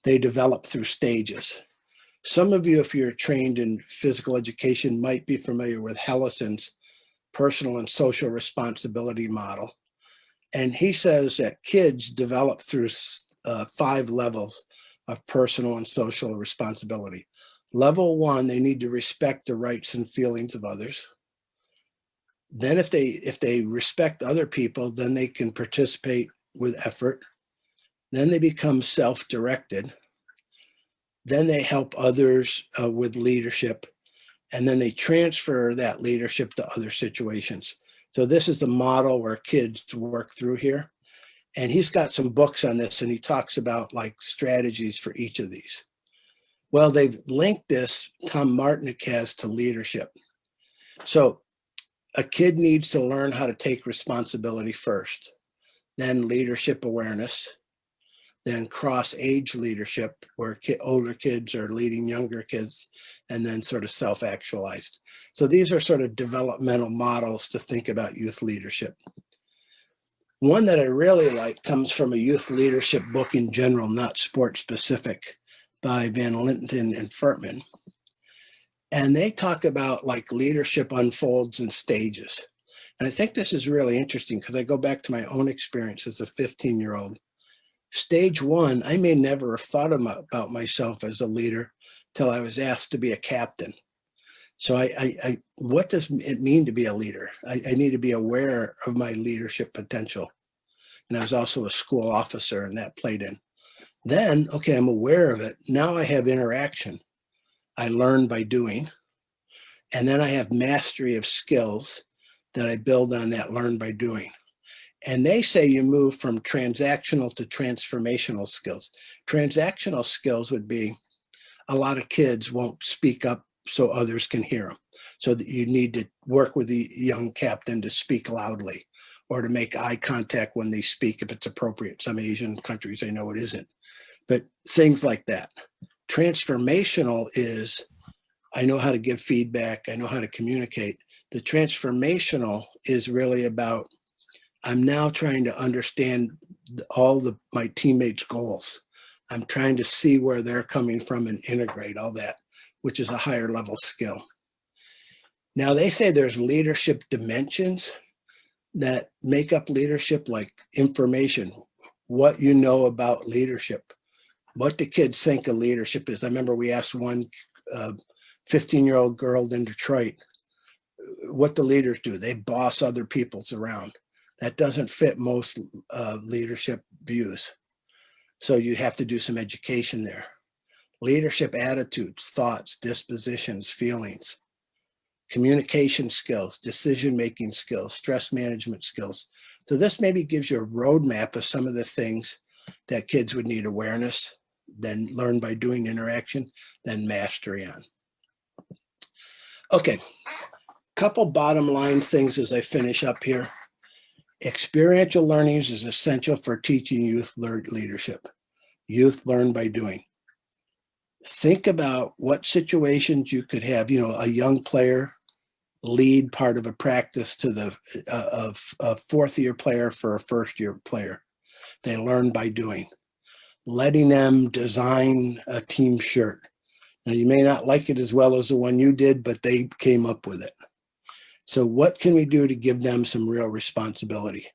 They develop through stages. Some of you, if you're trained in physical education, might be familiar with Hellison's personal and social responsibility model. And he says that kids develop through 5 levels of personal and social responsibility. Level 1, they need to respect the rights and feelings of others. Then if they respect other people, then they can participate with effort. Then they become self-directed. Then they help others with leadership. And then they transfer that leadership to other situations. So this is the model where kids work through here. And he's got some books on this, and he talks about like strategies for each of these. Well, they've linked this, Tom Martinick has, to leadership. So a kid needs to learn how to take responsibility first, then leadership awareness, then cross-age leadership, where older kids are leading younger kids, and then sort of self-actualized. So these are sort of developmental models to think about youth leadership. One that I really like comes from a youth leadership book in general, not sport specific, by Van Linton and Furtman. And they talk about like leadership unfolds in stages. And I think this is really interesting because I go back to my own experience as a 15-year-old. Stage 1, I may never have thought about myself as a leader till I was asked to be a captain. So what does it mean to be a leader? I need to be aware of my leadership potential. And I was also a school officer, and that played in. Then, okay, I'm aware of it. Now I have interaction. I learn by doing. And then I have mastery of skills that I build on that learn by doing. And they say you move from transactional to transformational skills. Transactional skills would be a lot of kids won't speak up so others can hear them. So that you need to work with the young captain to speak loudly or to make eye contact when they speak if it's appropriate. Some Asian countries, I know it isn't, but things like that. Transformational is, I know how to give feedback, I know how to communicate. The transformational is really about, I'm now trying to understand my teammates' goals. I'm trying to see where they're coming from and integrate all that, which is a higher level skill. Now they say there's leadership dimensions that make up leadership, like information, what you know about leadership, what the kids think of leadership is. I remember we asked one 15-year-old girl in Detroit what the leaders do. They boss other people's around. That doesn't fit most leadership views. So you have to do some education there. Leadership attitudes, thoughts, dispositions, feelings, communication skills, decision-making skills, stress management skills. So this maybe gives you a roadmap of some of the things that kids would need awareness, then learn by doing interaction, then mastery on. Okay, couple bottom line things as I finish up here. Experiential learning is essential for teaching youth leadership. Youth learn by doing. Think about what situations you could have, a young player lead part of a practice to a fourth-year player for a first-year player. They learn by doing. Letting them design a team shirt. Now, you may not like it as well as the one you did, but they came up with it. So what can we do to give them some real responsibility?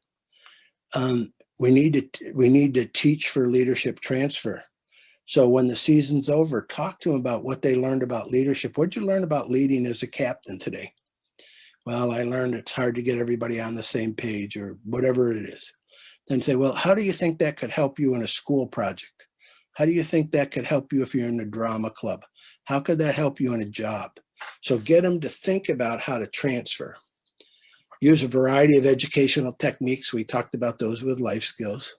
We need to teach for leadership transfer. So when the season's over, talk to them about what they learned about leadership. What'd you learn about leading as a captain today? Well, I learned it's hard to get everybody on the same page, or whatever it is. Then say, well, how do you think that could help you in a school project? How do you think that could help you if you're in a drama club? How could that help you in a job? So get them to think about how to transfer. Use a variety of educational techniques. We talked about those with life skills.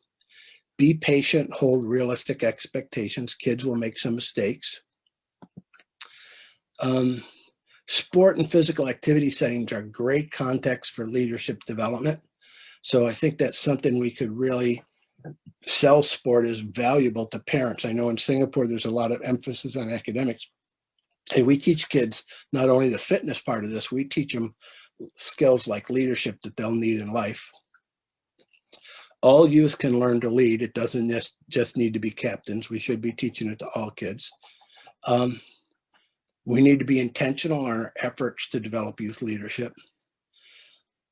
Be patient, hold realistic expectations. Kids will make some mistakes. Sport and physical activity settings are great context for leadership development. So I think that's something we could really sell. Sport is valuable to parents. I know in Singapore, there's a lot of emphasis on academics. Hey, we teach kids not only the fitness part of this, we teach them skills like leadership that they'll need in life. All youth can learn to lead. It doesn't just need to be captains. We should be teaching it to all kids. We need to be intentional in our efforts to develop youth leadership.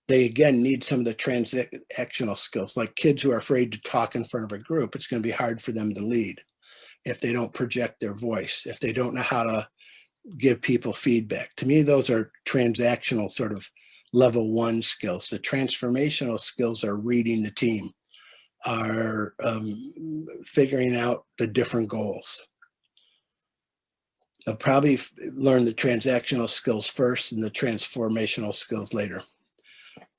They, again, need some of the transactional skills, like kids who are afraid to talk in front of a group. It's going to be hard for them to lead if they don't project their voice, if they don't know how to give people feedback. To me, those are transactional sort of level 1 skills. The transformational skills are reading the team, are figuring out the different goals. I'll probably learn the transactional skills first and the transformational skills later.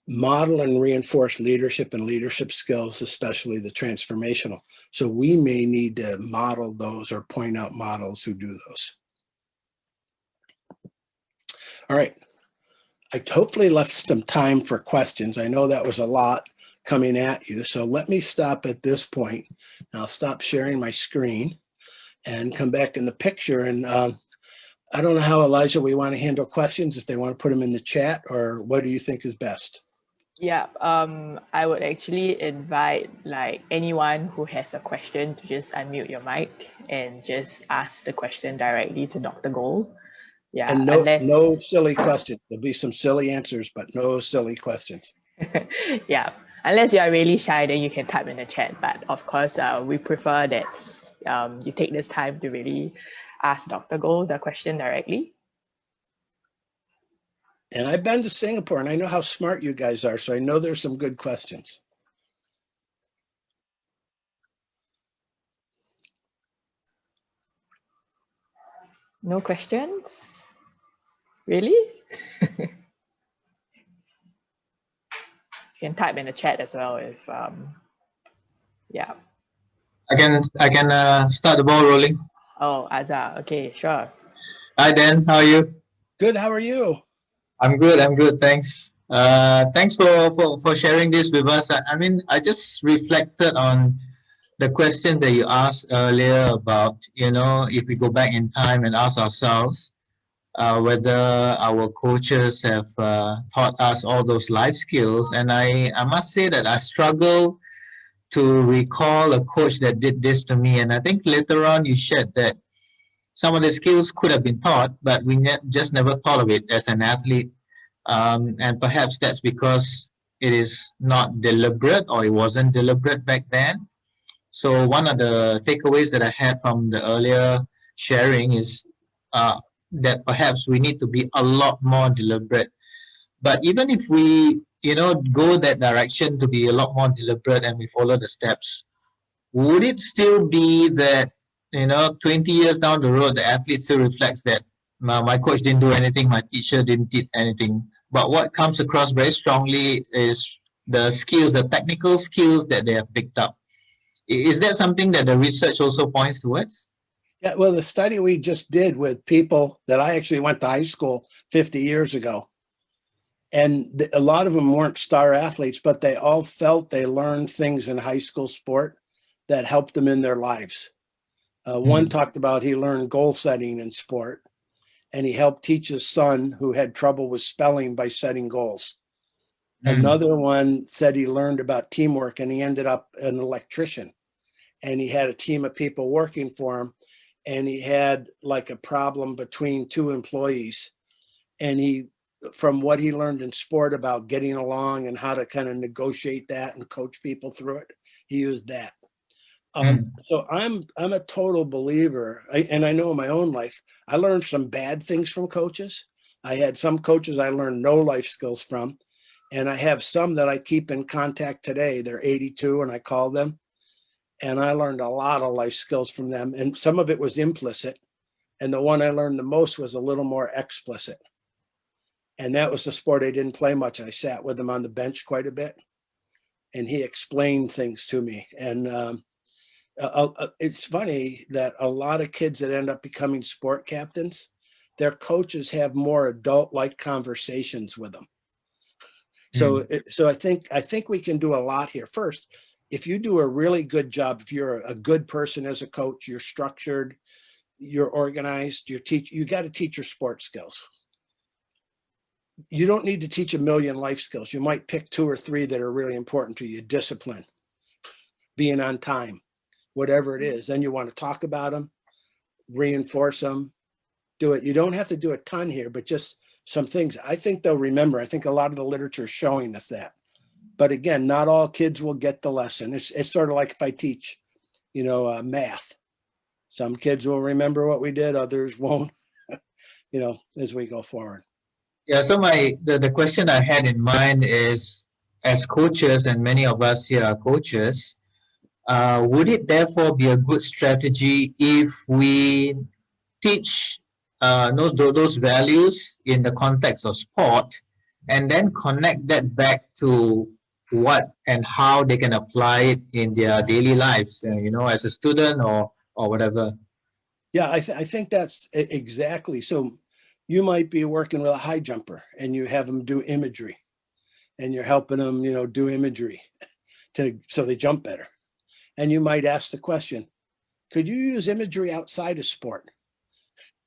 Model and reinforce leadership and leadership skills, especially the transformational. So we may need to model those or point out models who do those. All right. I hopefully left some time for questions. I know that was a lot coming at you. So let me stop at this point. I'll stop sharing my screen and come back in the picture. And I don't know how, Elijah, we want to handle questions, if they want to put them in the chat, or what do you think is best? Yeah, I would actually invite like anyone who has a question to just unmute your mic and just ask the question directly to Dr. Gold. Yeah, and no silly questions. There'll be some silly answers, but no silly questions. Yeah, unless you are really shy, then you can type in the chat. But of course, we prefer that you take this time to really ask Dr. Gold the question directly. And I've been to Singapore, and I know how smart you guys are, so I know there's some good questions. No questions? Really? You can type in the chat as well if, yeah. I can start the ball rolling. Oh, Azhar, okay, sure. Hi, Dan, how are you? Good, how are you? I'm good, thanks. Thanks for sharing this with us. I mean, I just reflected on the question that you asked earlier about, you know, if we go back in time and ask ourselves whether our coaches have taught us all those life skills. And I must say that I struggle to recall a coach that did this to me. And I think later on you shared that some of the skills could have been taught, but we just never thought of it as an athlete. And perhaps that's because it is not deliberate, or it wasn't deliberate back then. So one of the takeaways that I had from the earlier sharing is that perhaps we need to be a lot more deliberate. But even if we, you know, go that direction to be a lot more deliberate and we follow the steps, would it still be that, you know, 20 years down the road, the athlete still reflects that my coach didn't do anything, my teacher didn't teach anything. But what comes across very strongly is the skills, the technical skills that they have picked up. Is that something that the research also points towards? Yeah, well, the study we just did with people that I actually went to high school 50 years ago, and a lot of them weren't star athletes, but they all felt they learned things in high school sport that helped them in their lives. One talked about he learned goal setting in sport, and he helped teach his son who had trouble with spelling by setting goals. Another one said he learned about teamwork, and he ended up an electrician, and he had a team of people working for him, and he had like a problem between two employees, and he, from what he learned in sport about getting along and how to kind of negotiate that and coach people through it, he used that. So I'm a total believer, and I know in my own life, I learned some bad things from coaches. I had some coaches I learned no life skills from, and I have some that I keep in contact today. They're 82, and I call them, and I learned a lot of life skills from them, and some of it was implicit, and the one I learned the most was a little more explicit. And that was the sport I didn't play much. I sat with him on the bench quite a bit, and he explained things to me. And it's funny that a lot of kids that end up becoming sport captains, their coaches have more adult-like conversations with them. So I think we can do a lot here. First, if you do a really good job, if you're a good person as a coach, you're structured, you're organized, you got to teach your sport skills. You don't need to teach a million life skills. You might pick 2 or 3 that are really important to you: discipline, being on time, whatever it is. Then you want to talk about them, reinforce them, do it. You don't have to do a ton here, but just some things I think they'll remember. I think a lot of the literature is showing us that. But again, not all kids will get the lesson. It's sort of like if I teach, math. Some kids will remember what we did, others won't. as we go forward. Yeah, so the question I had in mind is, as coaches, and many of us here are coaches, would it therefore be a good strategy if we teach those values in the context of sport, and then connect that back to what and how they can apply it in their daily lives, as a student or whatever? Yeah, I think that's exactly. So you might be working with a high jumper and you have them do imagery, and you're helping them, do imagery so they jump better. And you might ask the question, could you use imagery outside of sport?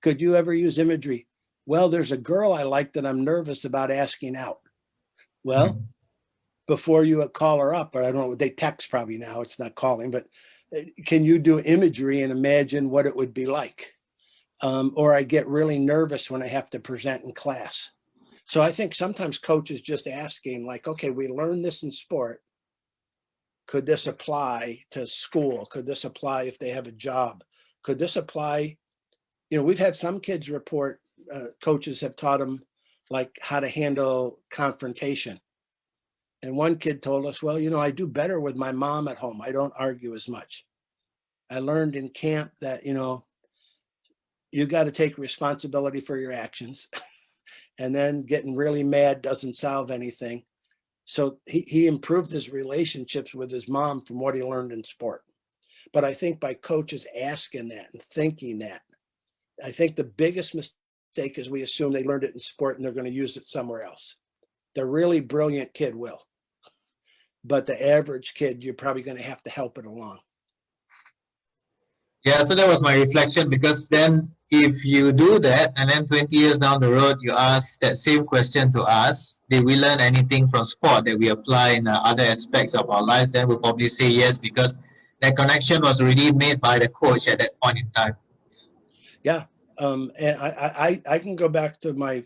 Could you ever use imagery? Well, there's a girl I like that I'm nervous about asking out. Well, before you call her up, or I don't know, they text probably now, it's not calling, but can you do imagery and imagine what it would be like? Or I get really nervous when I have to present in class. So I think sometimes coaches just asking like, okay, we learned this in sport. Could this apply to school? Could this apply if they have a job? Could this apply? We've had some kids report, coaches have taught them like how to handle confrontation. And one kid told us, well, I do better with my mom at home. I don't argue as much. I learned in camp that, you got to take responsibility for your actions. And then getting really mad doesn't solve anything. So he improved his relationships with his mom from what he learned in sport. But I think by coaches asking that and thinking that, I think the biggest mistake is we assume they learned it in sport and they're going to use it somewhere else. The really brilliant kid will. But the average kid, you're probably going to have to help it along. Yeah, so that was my reflection, because then if you do that and then 20 years down the road, you ask that same question to us, did we learn anything from sport that we apply in other aspects of our lives? Then we'll probably say yes, because that connection was already made by the coach at that point in time. Yeah. And I can go back to my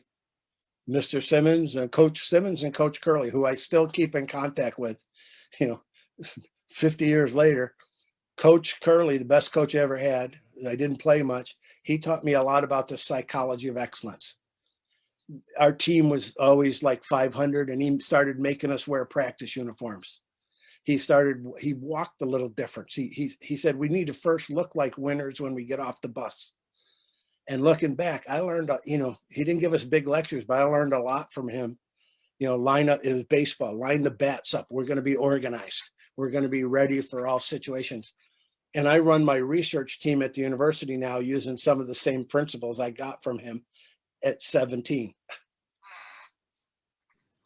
Mr. Simmons and Coach Simmons and Coach Curley, who I still keep in contact with, 50 years later. Coach Curley, the best coach I ever had, I didn't play much. He taught me a lot about the psychology of excellence. Our team was always like 500, and he started making us wear practice uniforms. He walked a little different. He said, we need to first look like winners when we get off the bus. And looking back, I learned, he didn't give us big lectures, but I learned a lot from him. Line up, it was baseball, line the bats up. We're going to be organized. We're going to be ready for all situations. And I run my research team at the university now using some of the same principles I got from him at 17.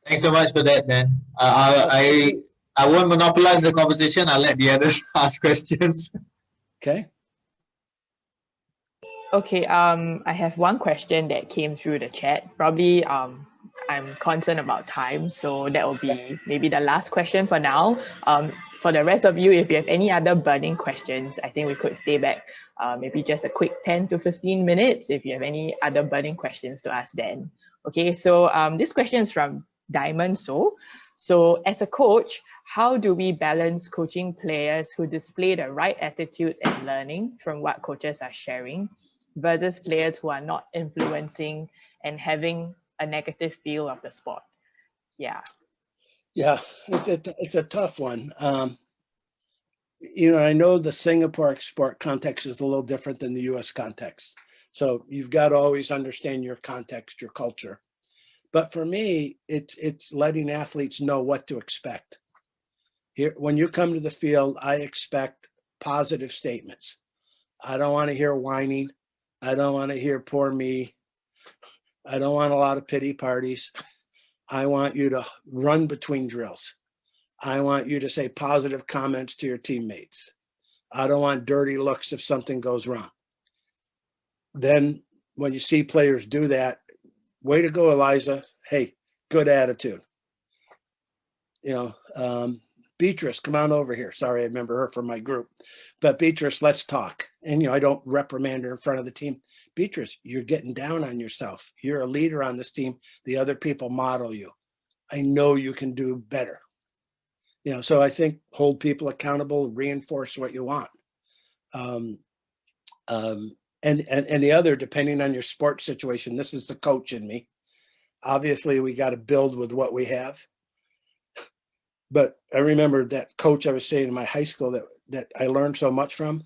Thanks so much for that, Dan. I won't monopolize the conversation. I'll let the others ask questions. Okay. Okay, I have one question that came through the chat. Probably I'm concerned about time, so that will be maybe the last question for now. For the rest of you, if you have any other burning questions, I think we could stay back maybe just a quick 10 to 15 minutes if you have any other burning questions to ask Dan. Okay, so this question is from Diamond So. So as a coach, how do we balance coaching players who display the right attitude and learning from what coaches are sharing versus players who are not influencing and having a negative feel of the sport? Yeah. Yeah, it's a tough one. I know the Singapore sport context is a little different than the US context. So you've got to always understand your context, your culture. But for me, it's letting athletes know what to expect. Here, when you come to the field, I expect positive statements. I don't want to hear whining. I don't want to hear poor me. I don't want a lot of pity parties. I want you to run between drills. I want you to say positive comments to your teammates. I don't want dirty looks if something goes wrong. Then when you see players do that, way to go, Eliza. Hey, good attitude. Beatrice, come on over here. Sorry, I remember her from my group. But Beatrice, let's talk. And, I don't reprimand her in front of the team. Beatrice, you're getting down on yourself. You're a leader on this team. The other people model you. I know you can do better. So I think hold people accountable, reinforce what you want. And the other, depending on your sports situation, this is the coach in me. Obviously, we got to build with what we have. But I remember that coach I was saying in my high school that I learned so much from.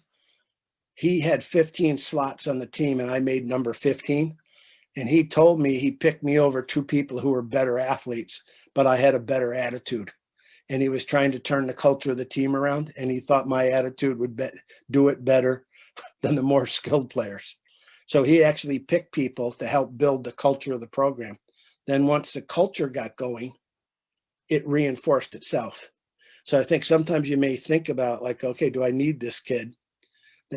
He had 15 slots on the team and I made number 15. And he told me he picked me over two people who were better athletes, but I had a better attitude. And he was trying to turn the culture of the team around. And he thought my attitude would do it better than the more skilled players. So he actually picked people to help build the culture of the program. Then once the culture got going, it reinforced itself. So I think sometimes you may think about like, okay, do I need this kid?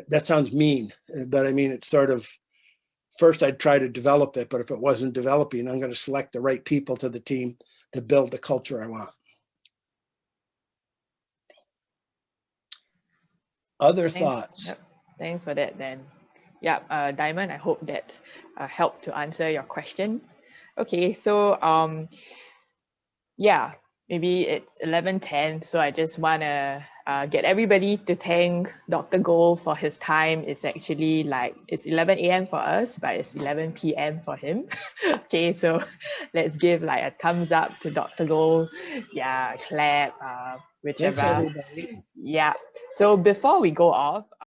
That sounds mean, but I mean, it's sort of, first I'd try to develop it, but if it wasn't developing, I'm going to select the right people to the team to build the culture I want. Other thoughts? Yep. Thanks for that, Dan. Yeah, Diamond, I hope that helped to answer your question. Okay, so yeah, maybe it's 11:10, so I just want to get everybody to thank Dr. Gold for his time. It's actually like, it's 11 a.m. for us, but it's 11 p.m. for him. Okay, so let's give like a thumbs up to Dr. Gold. Yeah, clap, whichever. Thanks, everybody. Yeah, so before we go off,